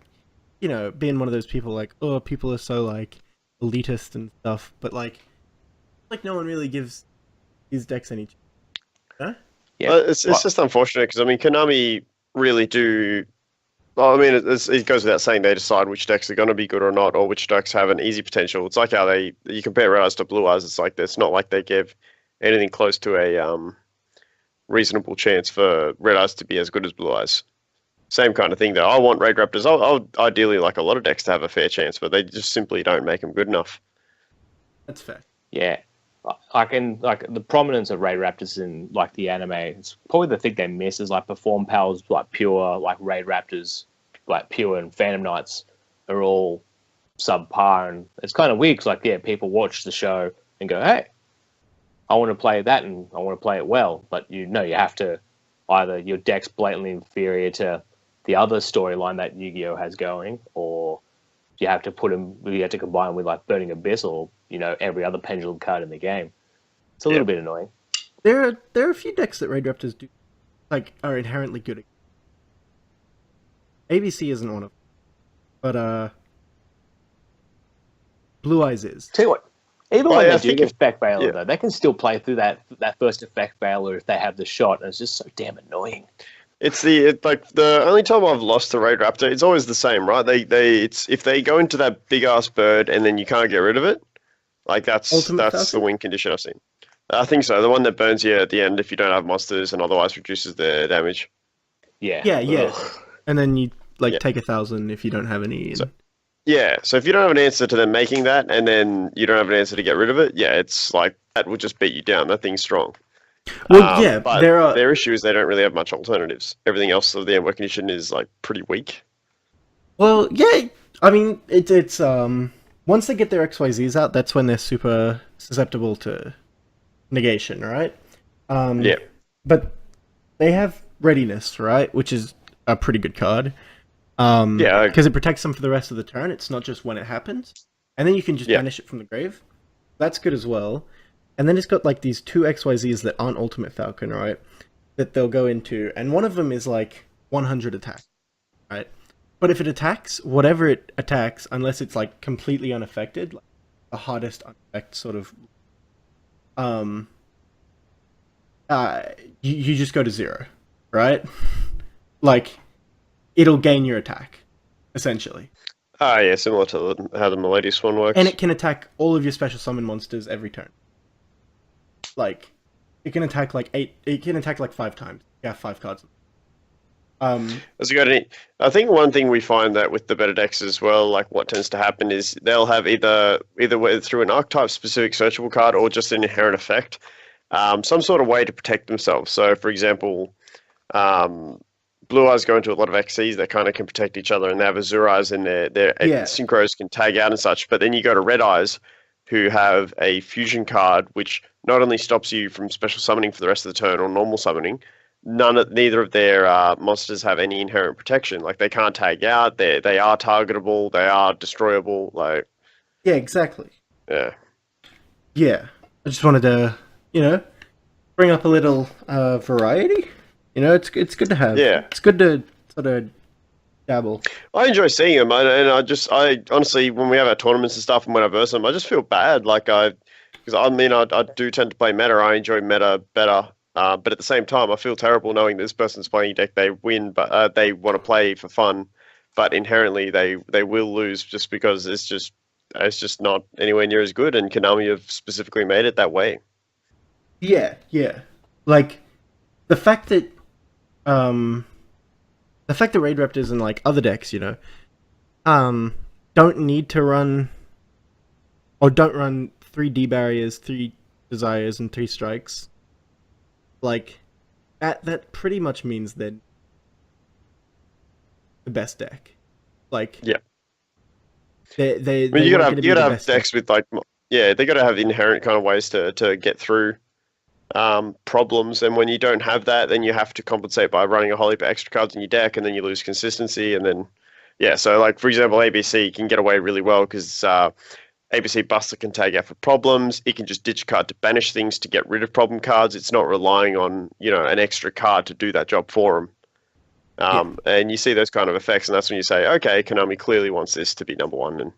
Speaker 1: being one of those people like, oh, people are so like elitist and stuff, but like no one really gives these decks any. Huh?
Speaker 3: Yeah.
Speaker 2: It's just unfortunate because I mean Konami really do. Well, I mean it goes without saying they decide which decks are going to be good or not, or which decks have an easy potential. It's like how you compare Red Eyes to Blue Eyes. It's like it's not like they give anything close to a reasonable chance for Red Eyes to be as good as Blue Eyes. Same kind of thing though. I want RAIDRAPTORs. I'll ideally like a lot of decks to have a fair chance, but they just simply don't make them good enough.
Speaker 1: That's fair.
Speaker 3: Yeah. The prominence of RAIDRAPTORs in like the anime, it's probably the thing they miss is like Perform Powers, like pure like RAIDRAPTORs, like pure and Phantom Knights are all subpar, and it's kind of weird because people watch the show and go, hey, I want to play that and I want to play it well, but you have to either your deck's blatantly inferior to the other storyline that Yu-Gi-Oh has going, or you have to combine with like Burning Abyss or every other pendulum card in the game. It's a little bit annoying.
Speaker 1: There are a few decks that RAIDRAPTORs do are inherently good. ABC isn't one of them, but Blue Eyes is.
Speaker 3: Tell you what, even
Speaker 2: Well,
Speaker 3: when
Speaker 2: yeah, I
Speaker 3: they do
Speaker 2: think
Speaker 3: get Effect Veiler, though, they can still play through that first Effect Veiler if they have the shot, and it's just so damn annoying.
Speaker 2: It's the only time I've lost to RAIDRAPTOR, it's always the same, right? It's if they go into that big ass bird and then you can't get rid of it, like that's
Speaker 1: Ultimate
Speaker 2: the
Speaker 1: Falcon?
Speaker 2: win condition I've seen. I think so. The one that burns you at the end if you don't have monsters and otherwise reduces their damage.
Speaker 3: Yeah.
Speaker 1: Yeah.
Speaker 3: Ugh.
Speaker 1: And then you
Speaker 2: Yeah.
Speaker 1: take 1,000 if you don't have any. And...
Speaker 2: So- Yeah, so if you don't have an answer to them making that and then you don't have an answer to get rid of it, it's like that will just beat you down. That thing's strong.
Speaker 1: Well,
Speaker 2: But their issue is they don't really have much alternatives. Everything else of the end work condition is like pretty weak.
Speaker 1: Well, yeah. I mean, it's once they get their XYZs out, that's when they're super susceptible to negation, right?
Speaker 2: Yeah.
Speaker 1: But they have readiness, right? Which is a pretty good card.
Speaker 2: Yeah.
Speaker 1: Because it protects them for the rest of the turn. It's not just when it happens, and then you can just banish it from the grave. That's good as well. And then it's got like these 2 XYZs that aren't Ultimate Falcon, right? That they'll go into, and one of them is like 100 attack, right? But if it attacks, whatever it attacks, unless it's like completely unaffected, like the hardest unaffected sort of, you just go to 0, right? Like, it'll gain your attack, essentially.
Speaker 2: Yeah, similar to how the Miladius one works.
Speaker 1: And it can attack all of your special summon monsters every turn. Like, it can attack like 8, it can attack like 5 times. You have 5 cards.
Speaker 2: Has it got any? I think one thing we find that with the better decks as well, like what tends to happen is they'll have either through an archetype specific searchable card or just an inherent effect, some sort of way to protect themselves. So, for example, Blue Eyes go into a lot of XCs that kind of can protect each other, and they have Azure Eyes and their
Speaker 1: Yeah.
Speaker 2: synchros can tag out and such. But then you go to Red Eyes, who have a fusion card which not only stops you from special summoning for the rest of the turn or normal summoning, neither of their monsters have any inherent protection. Like they can't tag out. They are targetable. They are destroyable. Like
Speaker 1: Yeah, exactly.
Speaker 2: yeah,
Speaker 1: Yeah. I just wanted to, bring up a little variety. It's good to have.
Speaker 2: Yeah.
Speaker 1: It's good to sort of dabble.
Speaker 2: I enjoy seeing them, I honestly, when we have our tournaments and stuff, and when I verse them, I just feel bad. Because I do tend to play meta. I enjoy meta better. But at the same time, I feel terrible knowing this person's playing a deck they win, but they want to play for fun. But inherently, they will lose just because it's just not anywhere near as good. And Konami have specifically made it that way.
Speaker 1: Yeah, yeah. Like the fact that RAIDRAPTORS and like other decks, don't need to run or don't run 3 D barriers, 3 desires, and 3 strikes. Like that pretty much means they're the best deck. Like
Speaker 2: Yeah.
Speaker 1: they
Speaker 2: I mean, you
Speaker 1: want
Speaker 2: gotta
Speaker 1: to
Speaker 2: have
Speaker 1: be the best
Speaker 2: decks
Speaker 1: deck.
Speaker 2: with they gotta have inherent kind of ways to get through problems. And when you don't have that, then you have to compensate by running a whole heap of extra cards in your deck, and then you lose consistency. And then so like for example, ABC can get away really well because ABC Buster can tag out for problems. It can just ditch a card to banish things to get rid of problem cards. It's not relying on an extra card to do that job for them. And you see those kind of effects, and that's when you say, okay, Konami clearly wants this to be number one. And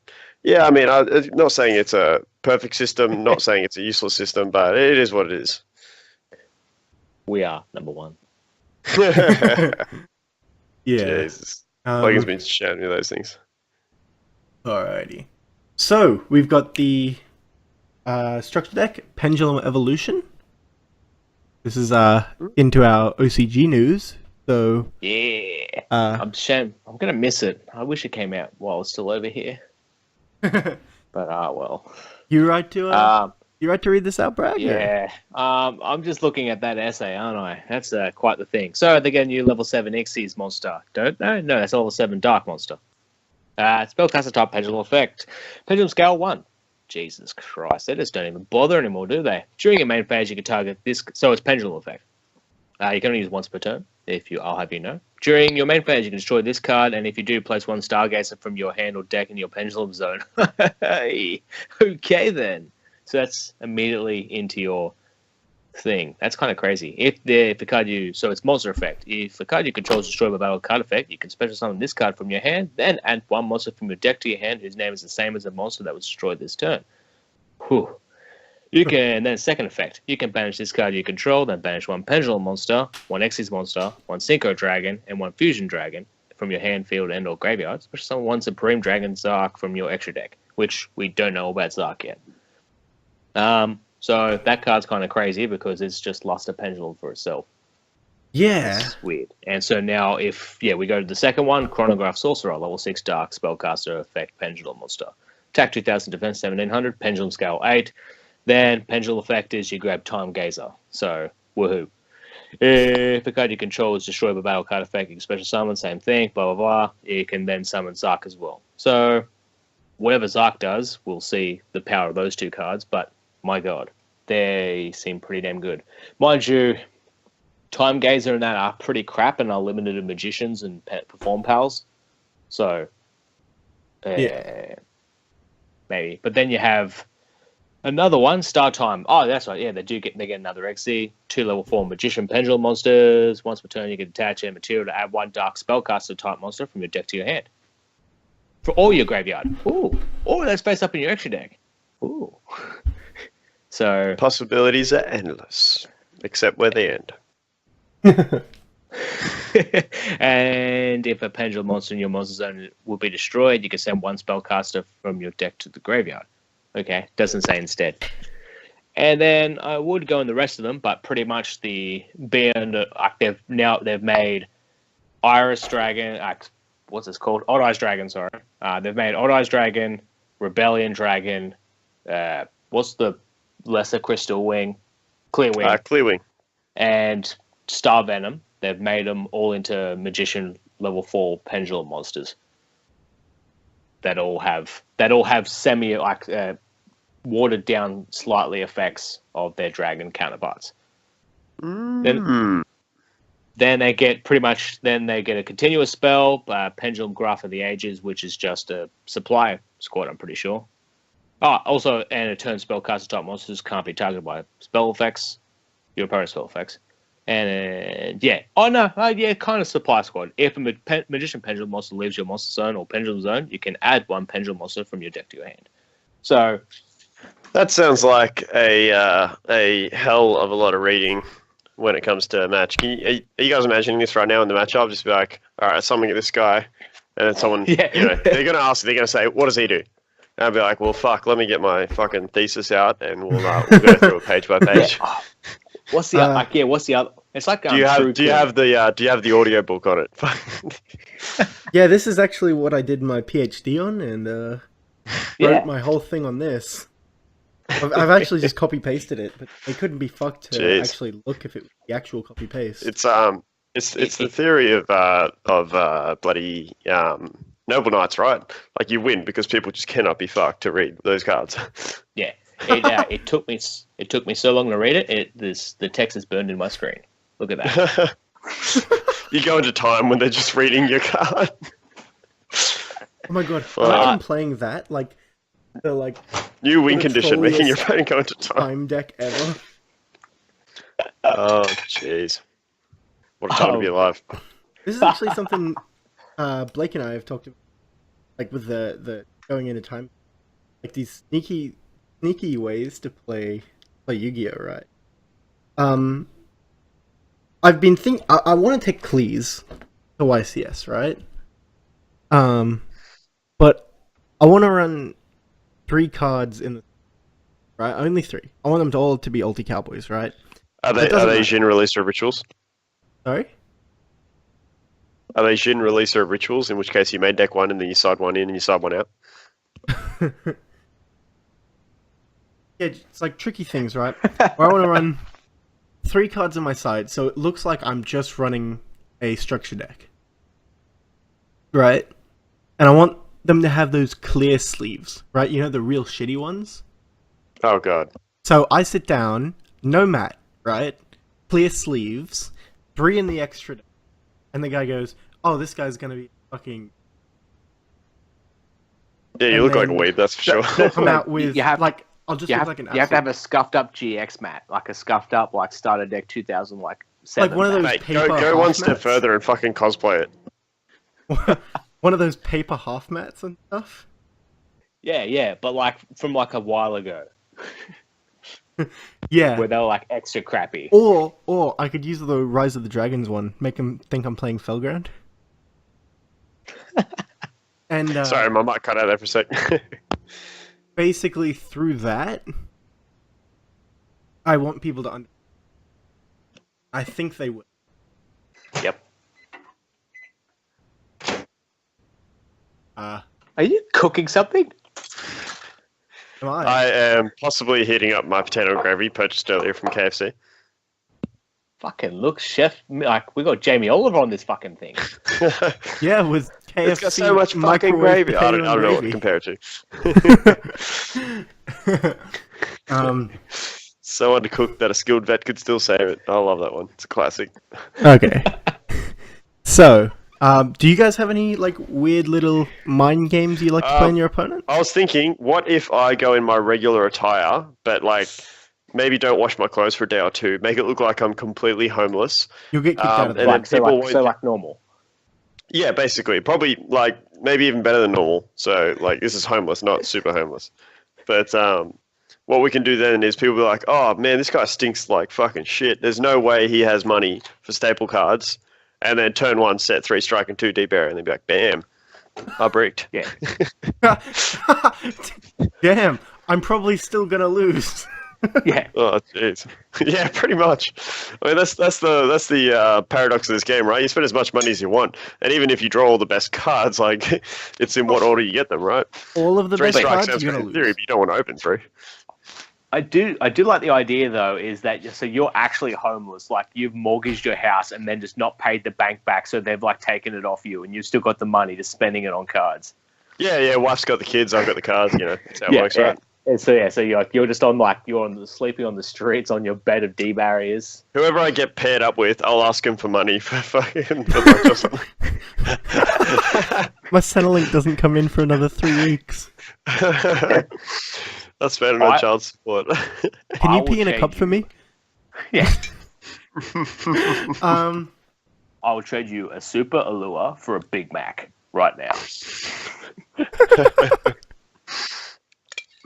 Speaker 2: I mean, I'm not saying it's a perfect system, not saying it's a useless system, but it is what it is.
Speaker 3: We are number one.
Speaker 1: Yeah.
Speaker 2: Jesus. Logan's been shouting me those things.
Speaker 1: Alrighty. So we've got the structure deck, Pendulum Evolution. This is into our OCG news. So
Speaker 3: Yeah. I'm gonna miss it. I wish it came out while it's still over here. But well.
Speaker 1: you right to read this out, Bragg?
Speaker 3: Yeah. I'm just looking at that essay, aren't I? That's quite the thing. So they get a new level 7 Xyz monster. Don't know? No, that's a level 7 Dark monster. Spellcaster type Pendulum effect. Pendulum scale 1. Jesus Christ, they just don't even bother anymore, do they? During your main phase, you can target this. So it's Pendulum effect. You can only use once per turn. I'll have you know. During your main phase, you can destroy this card, and if you do, place 1 Stargazer from your hand or deck in your Pendulum zone. Hey, okay then. So that's immediately into your thing. That's kind of crazy. If the card so it's monster effect. If the card you control is destroyed by battle card effect, you can special summon this card from your hand, then add 1 monster from your deck to your hand whose name is the same as the monster that was destroyed this turn. Whew. Then second effect, you can banish this card you control, then banish 1 Pendulum monster, 1 Xyz monster, 1 Synchro Dragon, and 1 Fusion Dragon from your hand, field, and or graveyard. Special summon 1 Supreme Dragon Zark from your extra deck, which we don't know about Zark yet. So that card's kind of crazy because it's just lost a pendulum for itself.
Speaker 1: Yeah.
Speaker 3: It's weird. And so now if we go to the second one, Chronograph Sorcerer, level 6 Dark Spellcaster effect Pendulum monster. Attack 2000, defense 1700, pendulum scale 8. Then pendulum effect is you grab Time Gazer. So woohoo. If the card you control is destroyed by battle card effect, you can special summon, same thing, blah blah blah. You can then summon Zark as well. So whatever Zark does, we'll see the power of those 2 cards, but my god, they seem pretty damn good. Mind you, Time Gazer and that are pretty crap and are limited to magicians and perform pals. So, maybe. But then you have another one, Star Time. Oh, that's right. Yeah, they get another XC. 2 level 4 magician pendulum monsters. Once per turn, you can attach a material to add 1 dark spellcaster type monster from your deck to your hand for all your graveyard. Ooh, that's based up in your extra deck. Ooh. So
Speaker 2: Possibilities are endless, except where they end.
Speaker 3: And if a pendulum monster in your monster zone will be destroyed, you can send 1 spellcaster from your deck to the graveyard. Okay, doesn't say instead. And then I would go in the rest of them, but pretty much they've made Iris Dragon. What's this called? Odd Eyes Dragon. Sorry. They've made Odd Eyes Dragon, Rebellion Dragon. What's the lesser crystal wing? Clear wing.
Speaker 2: Clear wing.
Speaker 3: And Star Venom. They've made them all into Magician level 4 pendulum monsters. That all have semi watered down slightly effects of their dragon counterparts. Then they get a continuous spell, Pendulum Graph of the Ages, which is just a supply squad, I'm pretty sure. Also, and a turn spell caster type monsters can't be targeted by spell effects, your opponent's spell effects. And kind of supply squad. If a Magician Pendulum monster leaves your monster zone or Pendulum zone, you can add one Pendulum monster from your deck to your hand. So
Speaker 2: that sounds like a hell of a lot of reading when it comes to a match. Are you guys imagining this right now in the matchup? Just be like, all right, something at this guy, and then someone, they're going to ask, they're going to say, what does he do? And I'll be like, well, fuck, let me get my fucking thesis out, and we'll go through it page by page.
Speaker 3: What's the other? It's like
Speaker 2: do you have the audio book on it?
Speaker 1: Yeah, this is actually what I did my PhD on, and wrote my whole thing on this. I've actually just copy pasted it, but it couldn't be fucked to actually look if it was the actual copy paste.
Speaker 2: It's the theory of bloody Noble Knights, right? Like you win because people just cannot be fucked to read those cards.
Speaker 3: Yeah. It took me so long to read it. The text is burned in my screen. Look at that.
Speaker 2: You go into time when they're just reading your card.
Speaker 1: Oh my god! I'm playing that the
Speaker 2: new win condition, making your opponent go into
Speaker 1: time deck ever.
Speaker 2: Oh jeez! What a time to be alive.
Speaker 1: This is actually something Blake and I have talked about, with the going into time, these sneaky ways to play Yu-Gi-Oh, right? I've been thinking I want to take Cleese to YCS, right? But I want to run 3 cards in the right, only 3. I want them to all to be Ulti Cowboys, right?
Speaker 2: Are they Jin releaser of rituals?
Speaker 1: Sorry?
Speaker 2: Are they Jin releaser of rituals? In which case you made deck 1 and then you side 1 in and you side 1 out.
Speaker 1: Yeah, it's tricky things, right? Where I want to run 3 cards on my side, so it looks like I'm just running a structure deck. Right? And I want them to have those clear sleeves, right? You know, the real shitty ones?
Speaker 2: Oh, God.
Speaker 1: So I sit down, no mat, right? Clear sleeves, 3 in the extra deck. And the guy goes, oh, this guy's going to be fucking...
Speaker 2: Yeah, you look like a weeb, that's for sure.
Speaker 1: Come out with, I'll just look like an
Speaker 3: You have to have a scuffed up GX mat, like a scuffed up, starter deck 2000, 7.
Speaker 1: Like one of those
Speaker 2: Mate,
Speaker 1: paper
Speaker 2: go one step
Speaker 1: mats.
Speaker 2: further and fucking cosplay it.
Speaker 1: One of those paper half mats and stuff?
Speaker 3: Yeah, but from a while ago.
Speaker 1: Yeah.
Speaker 3: Where they were extra crappy.
Speaker 1: Or I could use the Rise of the Dragons one, make them think I'm playing Fellground. And
Speaker 2: sorry, my mic cut out there for a sec.
Speaker 1: Basically, through that, I want people to I think they would.
Speaker 3: Yep.
Speaker 1: Are
Speaker 3: you cooking something?
Speaker 1: Am I?
Speaker 2: I am possibly heating up my potato and gravy purchased earlier from KFC.
Speaker 3: Fucking look, chef! We got Jamie Oliver on this fucking thing.
Speaker 1: Yeah, with KFC.
Speaker 2: It's got so much fucking gravy. I don't know what to compare it to. So undercooked that a skilled vet could still save it. I love that one. It's a classic.
Speaker 1: Okay. So, do you guys have any weird little mind games you like to play on your opponent?
Speaker 2: I was thinking, what if I go in my regular attire, but maybe don't wash my clothes for a day or 2, make it look like I'm completely homeless.
Speaker 1: You'll get kicked out of the
Speaker 3: normal.
Speaker 2: Yeah, basically. Probably, maybe even better than normal. So, this is homeless, not super homeless. But, what we can do then is people be like, oh, man, this guy stinks like fucking shit. There's no way he has money for staple cards. And then turn 1, set 3, strike, and 2, deep air. And they'd be like, bam, I bricked.
Speaker 3: Yeah.
Speaker 1: Damn, I'm probably still gonna lose.
Speaker 3: Yeah.
Speaker 2: Oh, jeez. Yeah, pretty much. I mean, that's the paradox of this game, right? You spend as much money as you want, and even if you draw all the best cards, like it's in what order you get them, right?
Speaker 1: All of the
Speaker 2: Three
Speaker 1: best
Speaker 2: strikes
Speaker 1: cards,
Speaker 2: sounds
Speaker 1: you're
Speaker 2: great
Speaker 1: gonna
Speaker 2: in theory,
Speaker 1: lose.
Speaker 2: but you don't want to open three.
Speaker 3: I do like the idea though, is that so you're actually homeless, like you've mortgaged your house and then just not paid the bank back, so they've like taken it off you, and you've still got the money, just spending it on cards.
Speaker 2: Yeah. Wife's got the kids, I've got the cards. That's how it works, right?
Speaker 3: And so you're just on sleeping on the streets on your bed of D barriers.
Speaker 2: Whoever I get paired up with, I'll ask him for money for fucking for lunch or something.
Speaker 1: My Centrelink doesn't come in for another 3 weeks.
Speaker 2: That's spending on child support.
Speaker 1: Can
Speaker 3: I
Speaker 1: you
Speaker 3: will
Speaker 1: pee in a
Speaker 3: trade
Speaker 1: cup for
Speaker 3: you-
Speaker 1: me?
Speaker 3: Yeah.
Speaker 1: Um,
Speaker 3: I will trade you a Super Allure for a Big Mac right now.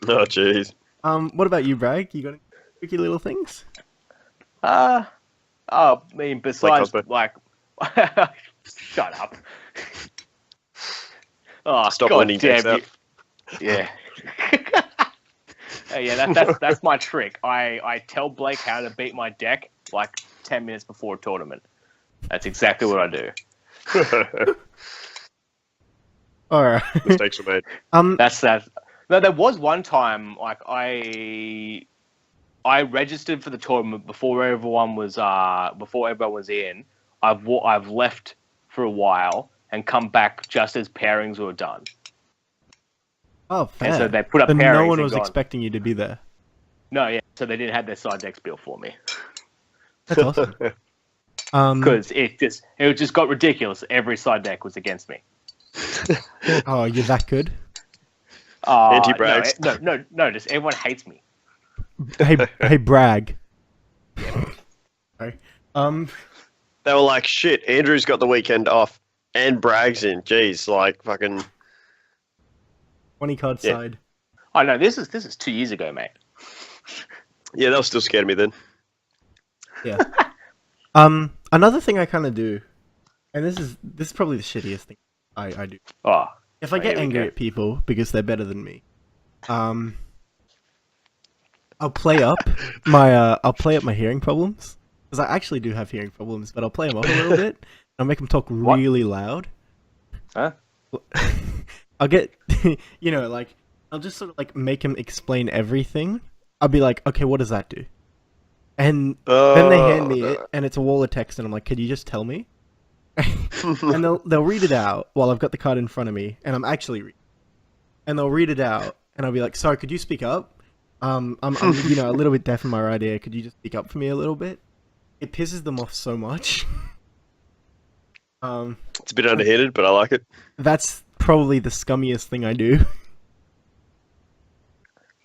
Speaker 2: Oh, jeez.
Speaker 1: what about you, Bragg? You got any tricky little things?
Speaker 3: I mean, besides,
Speaker 2: Cosmo.
Speaker 3: like, shut up. Oh,
Speaker 2: Stop
Speaker 3: God
Speaker 2: lending decks
Speaker 3: damn
Speaker 2: out.
Speaker 3: you. Yeah. Yeah, that's my trick. I tell Blake how to beat my deck like 10 minutes before a tournament. That's exactly what I do.
Speaker 1: All right.
Speaker 2: Mistakes were made.
Speaker 3: That's that. No, there was one time like I registered for the tournament before everyone was in. I've left for a while and come back just as pairings were done.
Speaker 1: Oh, fair.
Speaker 3: And so they put up
Speaker 1: Then
Speaker 3: pairings.
Speaker 1: no one
Speaker 3: and
Speaker 1: was
Speaker 3: gone,
Speaker 1: expecting you to be there.
Speaker 3: No, yeah. So they didn't have their side decks built for me
Speaker 1: That's awesome.
Speaker 3: because it just got ridiculous. Every side deck was against me.
Speaker 1: Oh, you're that good?
Speaker 2: Anti-Braggs.
Speaker 3: No. Just everyone hates me.
Speaker 1: Hey, Bragg. Sorry.
Speaker 2: They were like, shit, Andrew's got the weekend off and Bragg's in. Jeez, like fucking.
Speaker 1: 20 card
Speaker 2: Yeah.
Speaker 1: side.
Speaker 3: Oh no, this is 2 years ago, mate.
Speaker 2: Yeah, they were still scared of me then.
Speaker 1: Yeah. Another thing I kind of do, and this is probably the shittiest thing I do.
Speaker 3: Oh,
Speaker 1: If I
Speaker 3: Oh,
Speaker 1: get
Speaker 3: here we
Speaker 1: angry
Speaker 3: go.
Speaker 1: at people because they're better than me, I'll play up my hearing problems, because I actually do have hearing problems, but I'll play them up a little bit. And I'll make them talk really loud.
Speaker 3: huh?
Speaker 1: I'll get, like, I'll just sort of like make him explain everything. I'll be like, okay, what does that do? And then they hand me it, and it's a wall of text, and I'm like, could you just tell me? And they'll read it out while I've got the card in front of me, and I'm actually reading. And they'll read it out, and I'll be like, sorry, could you speak up? I'm a little bit deaf in my right ear. Could you just speak up for me a little bit? It pisses them off so much.
Speaker 2: It's a bit underhanded, but I like it.
Speaker 1: That's probably the scummiest thing I do.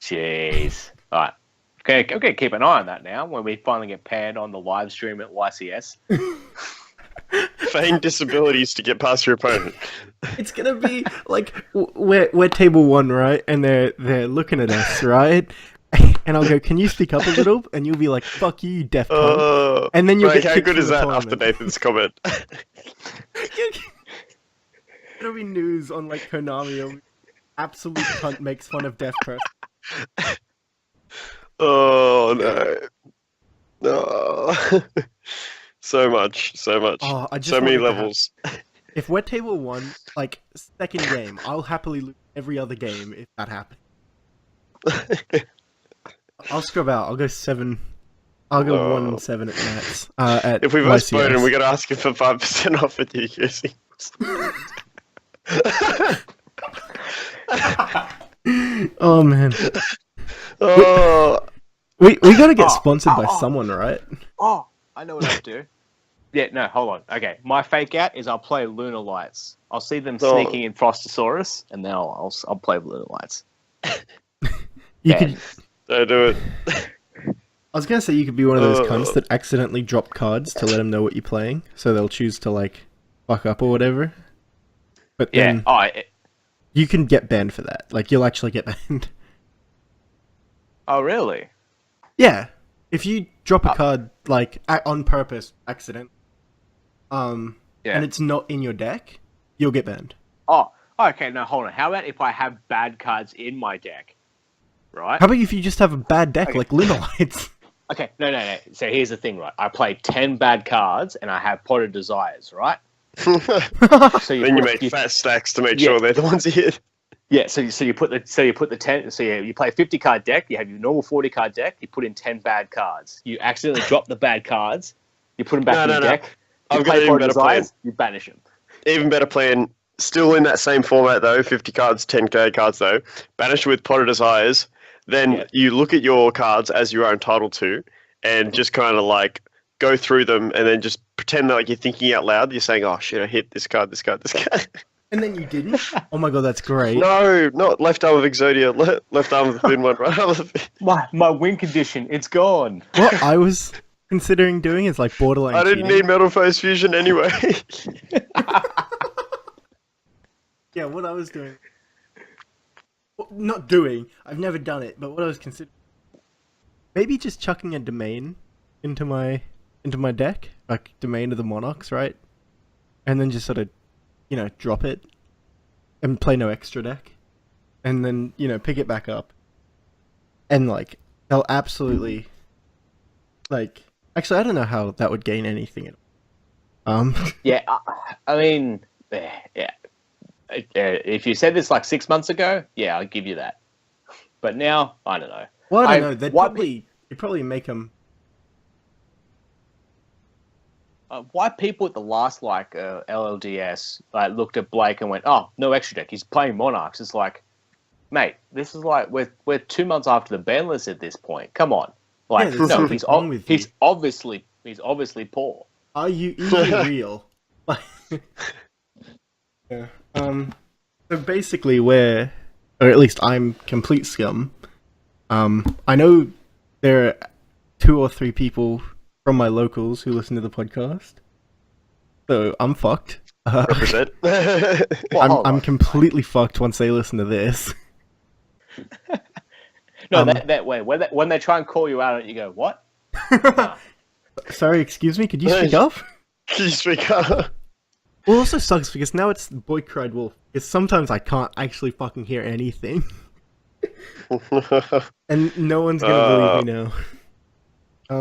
Speaker 3: Jeez. All right. Okay, keep an eye on that now when we finally get paired on the live stream at YCS.
Speaker 2: Feign disabilities to get past your opponent.
Speaker 1: It's gonna be like we're table one, right? And they're looking at us, right? And I'll go, "Can you speak up a little?" And you'll be like, "Fuck you, deaf cunt." And then you'll
Speaker 2: Frank,
Speaker 1: get
Speaker 2: how
Speaker 1: kicked
Speaker 2: good
Speaker 1: from
Speaker 2: is
Speaker 1: the
Speaker 2: that
Speaker 1: tournament.
Speaker 2: after Nathan's comment?
Speaker 1: It'll be news on like Konami. Or absolute cunt makes fun of deaf person.
Speaker 2: Oh no. So much.
Speaker 1: Oh, I just
Speaker 2: So many
Speaker 1: want it to happen.
Speaker 2: levels.
Speaker 1: If we're table one, like second game, I'll happily lose every other game if that happens. I'll scrub out. I'll go 7. I'll go
Speaker 2: Oh.
Speaker 1: 1-7 at Nats. At
Speaker 2: If we vote
Speaker 1: YCS.
Speaker 2: Spoden, we gotta ask him for 5% off at you using.
Speaker 1: Oh man,
Speaker 2: Oh,
Speaker 1: we gotta get
Speaker 3: Oh,
Speaker 1: sponsored by
Speaker 3: oh.
Speaker 1: someone, right?
Speaker 3: Oh, I know what I'll do. Yeah, no, hold on. Okay, my fake out is I'll play Lunar Lights. I'll see them
Speaker 2: Oh.
Speaker 3: sneaking in Frostosaurus, and then I'll play Lunar Lights.
Speaker 1: You
Speaker 3: Yeah.
Speaker 1: could.
Speaker 2: don't do it.
Speaker 1: I was gonna say you could be one of those
Speaker 2: Oh.
Speaker 1: cunts that accidentally drop cards to let them know what you're playing, so they'll choose to like fuck up or whatever. But
Speaker 3: Yeah.
Speaker 1: then you can get banned for that. Like you'll actually get banned.
Speaker 3: Oh, really?
Speaker 1: Yeah, if you drop a card like on purpose, accident,
Speaker 3: Yeah.
Speaker 1: and it's not in your deck, you'll get banned.
Speaker 3: Oh, okay. No, hold on. How about if I have bad cards in my deck? right?
Speaker 1: How about if you just have a bad deck like Lunalites?
Speaker 3: Okay, no. So here's the thing, right? I play 10 bad cards and I have Potted Desires, right? So
Speaker 2: Then you make fat stacks to make sure they're the ones you hit.
Speaker 3: Yeah, so you put the 10. So you play a 50 card deck. You have your normal 40 card deck. You put in 10 bad cards. You accidentally drop the bad cards. You put them back in your deck. You
Speaker 2: I've got an even better plan.
Speaker 3: You banish them.
Speaker 2: Even better plan. Still in that same format though. 50 cards, 10k cards though. Banish with Potted Desires. Then you look at your cards as you are entitled to, and just kind of like go through them, and then just pretend like you're thinking out loud. You're saying, "Oh shit, I hit this card, this card, this card."
Speaker 1: And then you didn't? Oh my god, that's great.
Speaker 2: No, not left arm of Exodia, left arm of the thin one, right arm of the thin.
Speaker 3: My win condition, it's gone.
Speaker 1: What I was considering doing is like borderline
Speaker 2: I didn't
Speaker 1: cheating.
Speaker 2: need Metal Phase Fusion anyway.
Speaker 1: Yeah, what I was doing... Well, not doing, I've never done it, but what I was considering... Maybe just chucking a domain into my deck, like Domain of the Monarchs, right? And then just sort of, drop it and play no extra deck. And then, pick it back up. And, like, they'll absolutely, like... Actually, I don't know how that would gain anything.
Speaker 3: Yeah, I mean, yeah. If you said this like 6 months ago, yeah, I'll give you that. But now, I don't know.
Speaker 1: Well, I don't know. They'd probably make them...
Speaker 3: Why people at the last LLDS looked at Blake and went, "Oh, no extra deck. He's playing Monarchs." It's like, mate, this is like we're 2 months after the ban list at this point. Come on, like no, he's obviously poor.
Speaker 1: Are you even real? Yeah. So basically, or at least I'm complete scum. I know there are 2 or 3 people from my locals who listen to the podcast, so I'm fucked.
Speaker 2: Represent.
Speaker 1: I'm completely fucked once they listen to this.
Speaker 3: No, that way when they try and call you out, you go, "What?"
Speaker 1: Sorry, excuse me. Could you speak up?
Speaker 2: Can you speak up?
Speaker 1: Well, it also sucks because now it's Boy Cried Wolf. Because sometimes I can't actually fucking hear anything. And no one's gonna believe me now.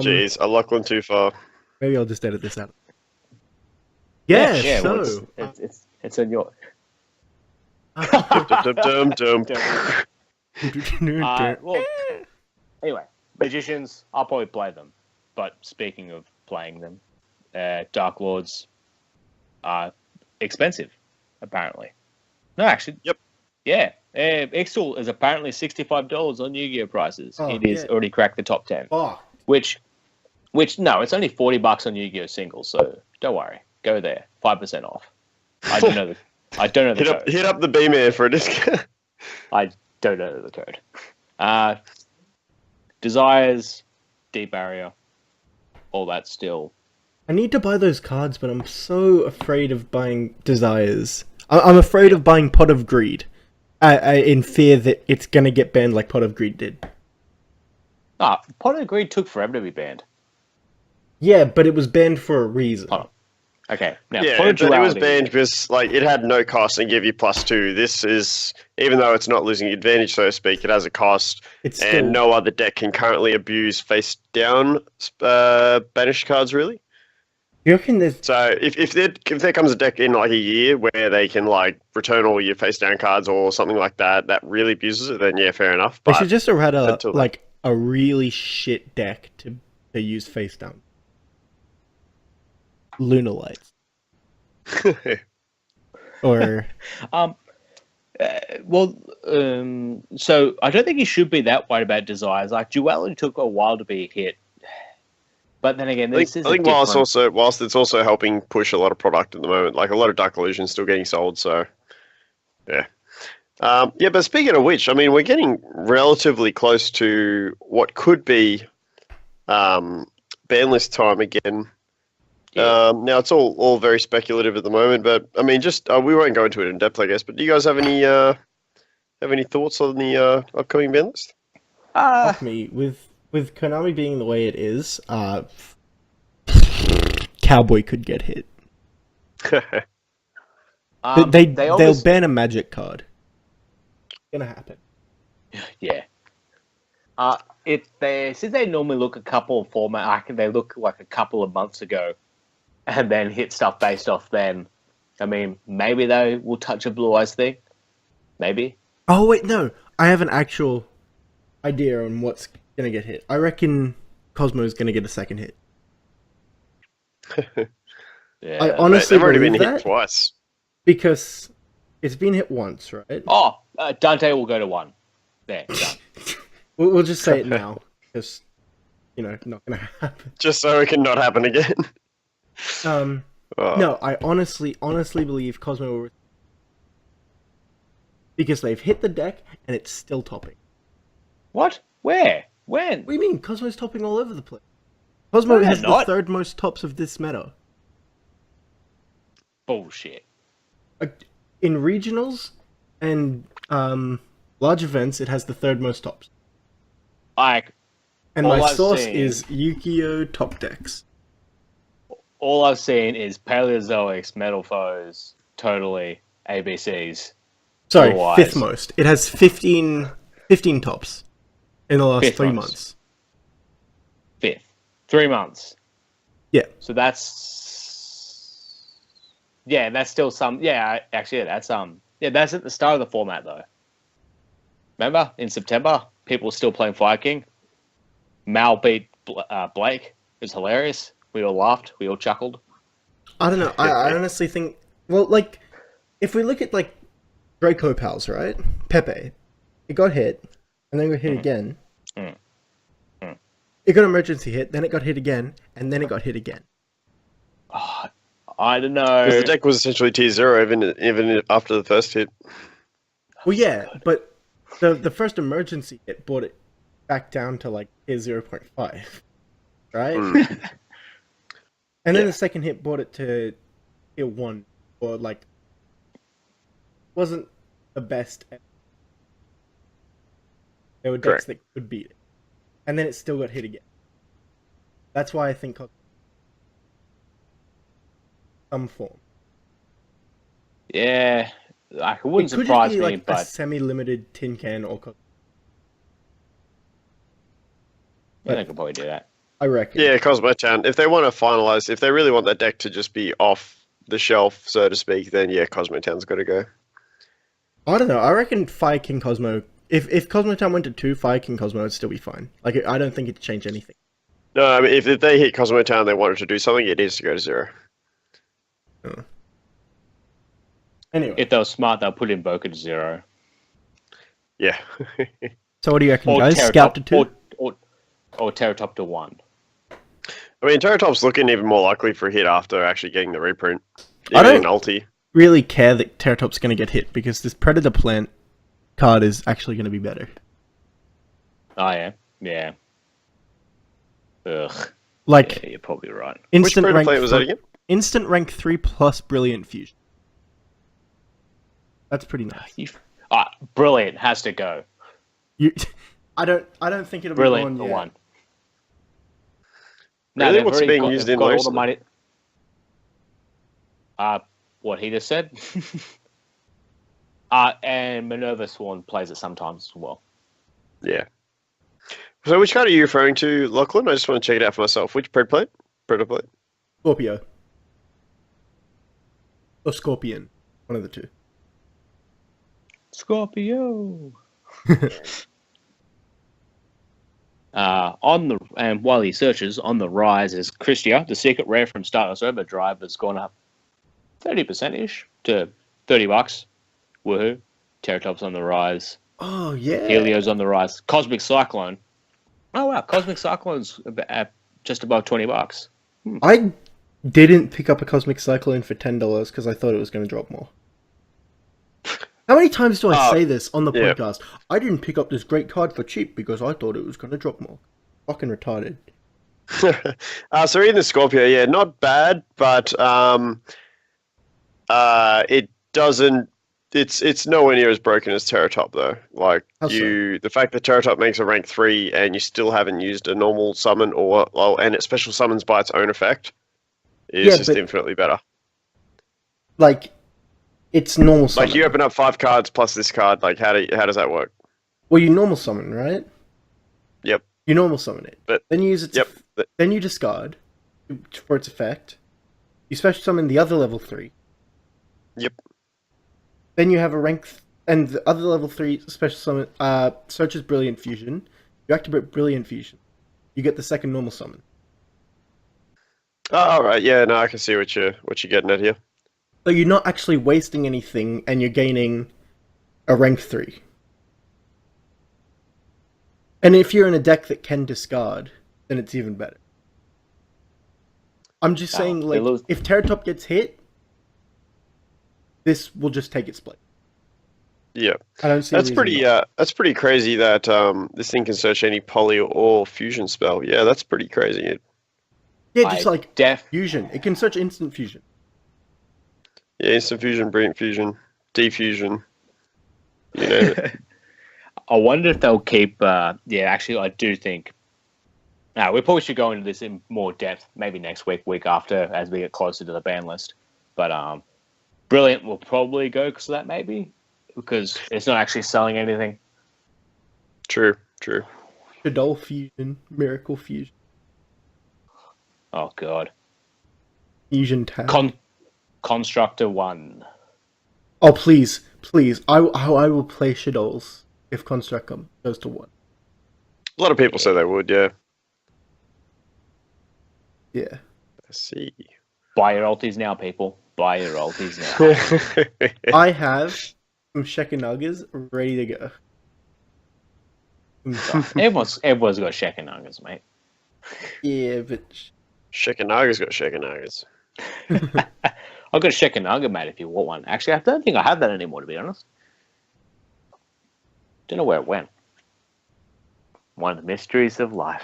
Speaker 2: Jeez, I Loklin too far.
Speaker 1: Maybe I'll just edit this out. Yeah, so...
Speaker 3: Well, it's in your... Well, anyway, Magicians, I'll probably play them. But speaking of playing them, Dark Lords are expensive, apparently. No, actually.
Speaker 2: Yep.
Speaker 3: Yeah. Ixtal is apparently $65 on Yu-Gi-Oh prices.
Speaker 1: Oh,
Speaker 3: it is already cracked the top 10.
Speaker 1: Oh.
Speaker 3: Which, no, it's only $40 on Yu-Gi-Oh singles, so don't worry. Go there. 5% off. I don't know the code.
Speaker 2: Hit up the B-Man for a discount.
Speaker 3: I don't know the code. Desires, Deep Barrier, all that still.
Speaker 1: I need to buy those cards, but I'm so afraid of buying Desires. I'm afraid of buying Pot of Greed. In fear that it's gonna get banned like Pot of Greed did.
Speaker 3: Pot of Greed took forever to be banned.
Speaker 1: Yeah, but it was banned for a reason.
Speaker 3: Oh. Okay. Now,
Speaker 2: yeah, but it was banned because it had no cost and gave you +2. This is, even though it's not losing advantage, so to speak, it has a cost, and no other deck can currently abuse face down banished cards, really.
Speaker 1: You reckon there's...
Speaker 2: So if there comes a deck in like a year where they can like return all your face down cards or something like that really abuses it, then yeah, fair enough.
Speaker 1: They should just have had a really shit deck to use face down. Lunalites. Or
Speaker 3: so I don't think you should be that worried about Desires. Like, Duality took a while to be hit, but then again,
Speaker 2: I think whilst it's also helping push a lot of product at the moment, like a lot of Dark Illusions still getting sold. So yeah, But speaking of which, I mean, we're getting relatively close to what could be ban list time again. Now it's all very speculative at the moment, but I mean, just we won't go into it in depth, I guess. But do you guys have any thoughts on the upcoming ban list?
Speaker 1: Fuck me, with Konami being the way it is, Cowboy could get hit. They'll ban a magic card. It's gonna happen.
Speaker 3: Yeah. Since they normally look a couple of format, like they look like a couple of months ago, and then hit stuff based off then. I mean, maybe they will touch a Blue Eyes thing. Maybe.
Speaker 1: Oh wait, no. I have an actual idea on what's gonna get hit. I reckon Cosmo's gonna get a second hit.
Speaker 3: Yeah.
Speaker 1: I honestly
Speaker 2: They've already
Speaker 1: believe
Speaker 2: been
Speaker 1: that
Speaker 2: hit twice.
Speaker 1: because it's been hit once, right?
Speaker 3: Oh, Dante will go to 1. There, done.
Speaker 1: We'll just say it now because not gonna happen.
Speaker 2: Just so it can not happen again.
Speaker 1: Oh. No, I honestly believe Cosmo will, because they've hit the deck and it's still topping.
Speaker 3: What? Where? When?
Speaker 1: What do you mean? Cosmo's topping all over the place. Cosmo
Speaker 3: No,
Speaker 1: has
Speaker 3: they're not.
Speaker 1: the third most tops of this meta.
Speaker 3: Bullshit.
Speaker 1: In regionals and large events, it has the third most tops.
Speaker 3: Like,
Speaker 1: And
Speaker 3: all
Speaker 1: my
Speaker 3: I've
Speaker 1: source
Speaker 3: seen-
Speaker 1: is Yu-Gi-Oh! Top decks.
Speaker 3: all I've seen is Paleozoics, Metal Foes, totally ABCs.
Speaker 1: Sorry,
Speaker 3: Otherwise-
Speaker 1: fifth most. It has 15 tops in the last
Speaker 3: Fifth
Speaker 1: 3
Speaker 3: most.
Speaker 1: months.
Speaker 3: 5th. 3 months.
Speaker 1: Yeah.
Speaker 3: So that's... Yeah, that's still some... Yeah, actually, that's that's at the start of the format, though. Remember? In September, people were still playing Fire King. Mal beat Blake. It was hilarious. We all laughed. We all chuckled.
Speaker 1: I don't know. I honestly think... Well, like, if we look at, like, Draco Pals, right? Pepe. It got hit, and then it got hit again. It got emergency hit, then it got hit again, and then it got hit again.
Speaker 3: Oh, I don't know.
Speaker 2: Because the deck was essentially tier 0 even after the first hit.
Speaker 1: Well, yeah, but the first emergency hit brought it back down to, like, tier 0.5. Right? And then the second hit brought it to tier 1, or, like, wasn't the best. There were decks
Speaker 2: Correct.
Speaker 1: that could beat it. And then it still got hit again. That's why I think some form.
Speaker 3: Yeah, like, it wouldn't
Speaker 1: It could
Speaker 3: surprise
Speaker 1: just be
Speaker 3: me,
Speaker 1: like a
Speaker 3: but
Speaker 1: semi-limited tin can or
Speaker 3: yeah, they could probably do that.
Speaker 1: I reckon.
Speaker 2: Yeah, Cosmo Town. If they want to finalize, if they really want that deck to just be off the shelf, so to speak, then yeah, Cosmo Town's got to go.
Speaker 1: I don't know. I reckon Fire King Cosmo. If Cosmo Town went to 2, Fire King Cosmo would still be fine. Like, I don't think it'd change anything.
Speaker 2: No, I mean, if they hit Cosmo Town and they wanted to do something, it needs to go to 0.
Speaker 1: Anyway,
Speaker 3: If they were smart, they'll put Invoker to 0.
Speaker 2: Yeah.
Speaker 1: so what do you reckon,
Speaker 3: Or
Speaker 1: guys? Scout to 2?
Speaker 3: Or Terratop to 1.
Speaker 2: I mean, Terratop's looking even more likely for a hit after actually getting the reprint.
Speaker 1: I
Speaker 2: Even
Speaker 1: don't-
Speaker 2: an ulti.
Speaker 1: Really care that Terratop's going to get hit because this Predator Plant card is actually going to be better.
Speaker 3: Oh, yeah. Yeah. Ugh.
Speaker 1: Like,
Speaker 3: Yeah, you're probably right.
Speaker 2: Which
Speaker 1: instant
Speaker 2: Predator
Speaker 1: rank
Speaker 2: Plant was that again?
Speaker 1: Instant rank 3 plus Brilliant Fusion. That's pretty nice.
Speaker 3: Brilliant. Has to go.
Speaker 1: I don't think it'll
Speaker 3: Brilliant
Speaker 1: be
Speaker 3: for
Speaker 1: gone yet.
Speaker 3: 1.
Speaker 2: Really?
Speaker 3: they've
Speaker 2: What's
Speaker 3: already
Speaker 2: being used
Speaker 3: they've
Speaker 2: in
Speaker 3: got all
Speaker 2: most
Speaker 3: the
Speaker 2: of
Speaker 3: money. What he just said. And Minerva Swan plays it sometimes as well.
Speaker 2: Yeah. So which card are you referring to, Loklin? I just want to check it out for myself. Which Predator Plant?
Speaker 1: Scorpio. Or Scorpion. One of the two.
Speaker 3: Scorpio. While he searches, on the rise is Christia, the secret rare from Stardust Overdrive, has gone up 30% ish to $30. Woohoo! Terratop's on the rise.
Speaker 1: Oh, yeah.
Speaker 3: Helio's on the rise. Cosmic Cyclone. Oh wow, Cosmic Cyclone's at just above $20.
Speaker 1: I didn't pick up a Cosmic Cyclone for $10 because I thought it was going to drop more. How many times do I say this on the
Speaker 2: yeah.
Speaker 1: podcast? I didn't pick up this great card for cheap because I thought it was going to drop more. Fucking retarded.
Speaker 2: So in the Scorpio, yeah, not bad, but it doesn't. It's nowhere near as broken as Terratop though. Like
Speaker 1: How so?
Speaker 2: the fact that Terratop makes a rank 3 and you still haven't used a normal summon and it special summons by its own effect is just
Speaker 1: but-
Speaker 2: infinitely better.
Speaker 1: Like, it's normal summon.
Speaker 2: Like you open up 5 cards plus this card. Like how does that work?
Speaker 1: Well, you normal summon, right? You normal summon it.
Speaker 2: But
Speaker 1: then you use it.
Speaker 2: yep.
Speaker 1: Then you discard for its effect. You special summon the other level 3.
Speaker 2: Yep.
Speaker 1: Then you have a rank, and the other level 3 special summon searches Brilliant Fusion. You activate Brilliant Fusion. You get the second normal summon.
Speaker 2: Oh, all right. Yeah, no, I can see what you're getting at here.
Speaker 1: So you're not actually wasting anything, and you're gaining a rank 3. And if you're in a deck that can discard, then it's even better. I'm just saying, like, if Terratop gets hit, this will just take its place.
Speaker 2: Yeah,
Speaker 1: I don't see.
Speaker 2: That's pretty crazy that this thing can search any poly or fusion spell. Yeah, that's pretty crazy.
Speaker 1: Yeah, just like fusion. It can search instant fusion.
Speaker 2: Yeah, instant fusion, brilliant fusion, defusion. You know.
Speaker 3: I wonder if they'll keep. Actually, I do think. Now we probably should go into this in more depth, maybe next week after, as we get closer to the ban list. But Brilliant will probably go because of that, maybe, because it's not actually selling anything.
Speaker 2: True.
Speaker 1: Shadol fusion, Miracle fusion.
Speaker 3: Oh god.
Speaker 1: Fusion tag.
Speaker 3: Constructor 1.
Speaker 1: Oh please! I will play Shadols if Construct goes to 1.
Speaker 2: A lot of people say they would. Yeah.
Speaker 1: Yeah.
Speaker 2: Let's see.
Speaker 3: Buy your ultis now, people. Buy your ultis now.
Speaker 1: I have some Shekinagas ready to go.
Speaker 3: Everyone's got Shekinagas, mate.
Speaker 1: Yeah, but
Speaker 2: Shekinaga's got Shekinagas.
Speaker 3: I've got a Shekinaga, mate, if you want one. Actually, I don't think I have that anymore, to be honest. Don't know where it went. One of the mysteries of life.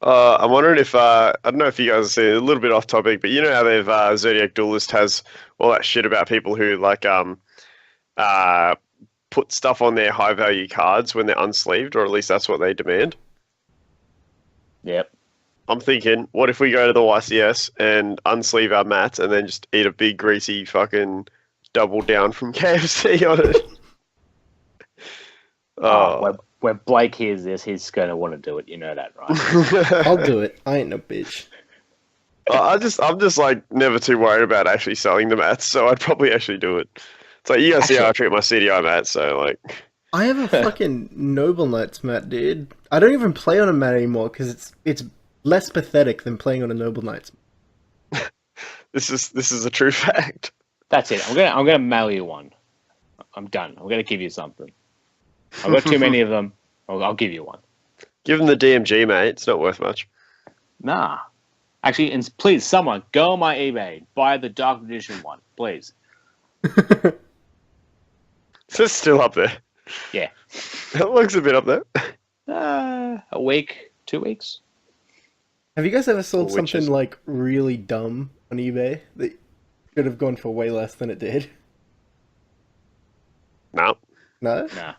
Speaker 2: I'm wondering if I don't know if you guys see a little bit off topic, but you know how they've Zodiac Duelist has all that shit about people who like put stuff on their high value cards when they're unsleeved, or at least that's what they demand.
Speaker 3: Yep.
Speaker 2: I'm thinking, what if we go to the YCS and unsleeve our mats and then just eat a big greasy fucking double down from KFC on it?
Speaker 3: When Blake hears this, he's going to want to do it. You know that, right?
Speaker 1: I'll do it. I ain't no bitch.
Speaker 2: I'm just like never too worried about actually selling the mats, so I'd probably actually do it. It's like, you guys see how I treat my CDI mats, so like.
Speaker 1: I have a fucking Noble Knights mat, dude. I don't even play on a mat anymore because it's less pathetic than playing on a Noble Knights.
Speaker 2: This is a true fact.
Speaker 3: That's it. I'm gonna mail you one. I'm done. I'm gonna give you something. I've got too many of them. I'll give you one.
Speaker 2: Give them the DMG, mate. It's not worth much.
Speaker 3: Nah. Actually, and please, someone, go on my eBay. Buy the Dark Edition one, please.
Speaker 2: So it's still up there.
Speaker 3: Yeah.
Speaker 2: It looks a bit up there.
Speaker 3: A week, 2 weeks.
Speaker 1: Have you guys ever sold something like really dumb on eBay that could have gone for way less than it did?
Speaker 2: No.
Speaker 1: No?
Speaker 3: Nah.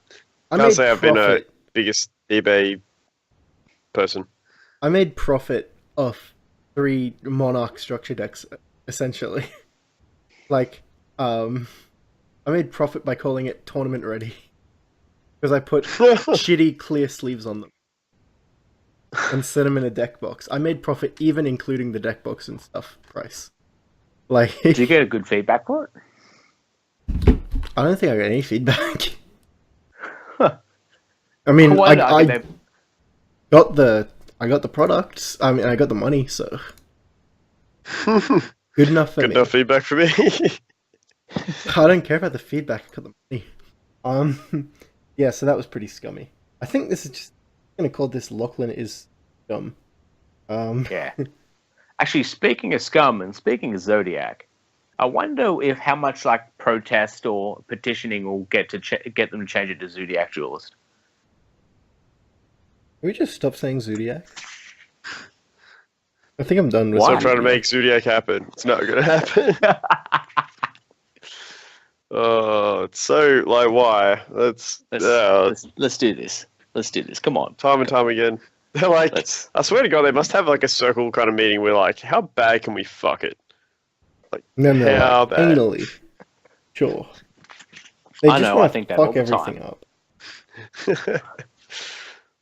Speaker 2: Can't say I've been a biggest eBay person.
Speaker 1: I made profit off 3 Monarch structure decks, essentially. Like, I made profit by calling it tournament ready. Because I put shitty clear sleeves on them. And set them in a deck box. I made profit even including the deck box and stuff price. Like,
Speaker 3: did you get a good feedback for it?
Speaker 1: I don't think I got any feedback. I mean, I got the products. I mean, I got the money, so good enough for me.
Speaker 2: Good enough feedback for me.
Speaker 1: I don't care about the feedback. I got the money. Yeah, so that was pretty scummy. I think this is just I'm gonna call this Loklin is scum.
Speaker 3: Yeah. Actually, speaking of scum and speaking of Zodiac, I wonder if how much like protest or petitioning will get to get them to change it to Zodiac Duelist.
Speaker 1: Can we just stop saying Zodiac? I think I'm done with.
Speaker 2: Stop trying to make Zodiac happen. It's not gonna happen. Oh, it's so like why? Let's
Speaker 3: do this. Let's do this. Come on.
Speaker 2: Time and time again. They're like, I swear to God, they must have like a circle kind of meeting where like, how bad can we fuck it? Like,
Speaker 1: no,
Speaker 2: how bad?
Speaker 1: Anally. Sure. They
Speaker 3: I
Speaker 1: just
Speaker 3: know.
Speaker 1: want
Speaker 3: I
Speaker 1: to
Speaker 3: think that
Speaker 1: fuck
Speaker 3: all the
Speaker 1: everything
Speaker 3: time.
Speaker 1: up.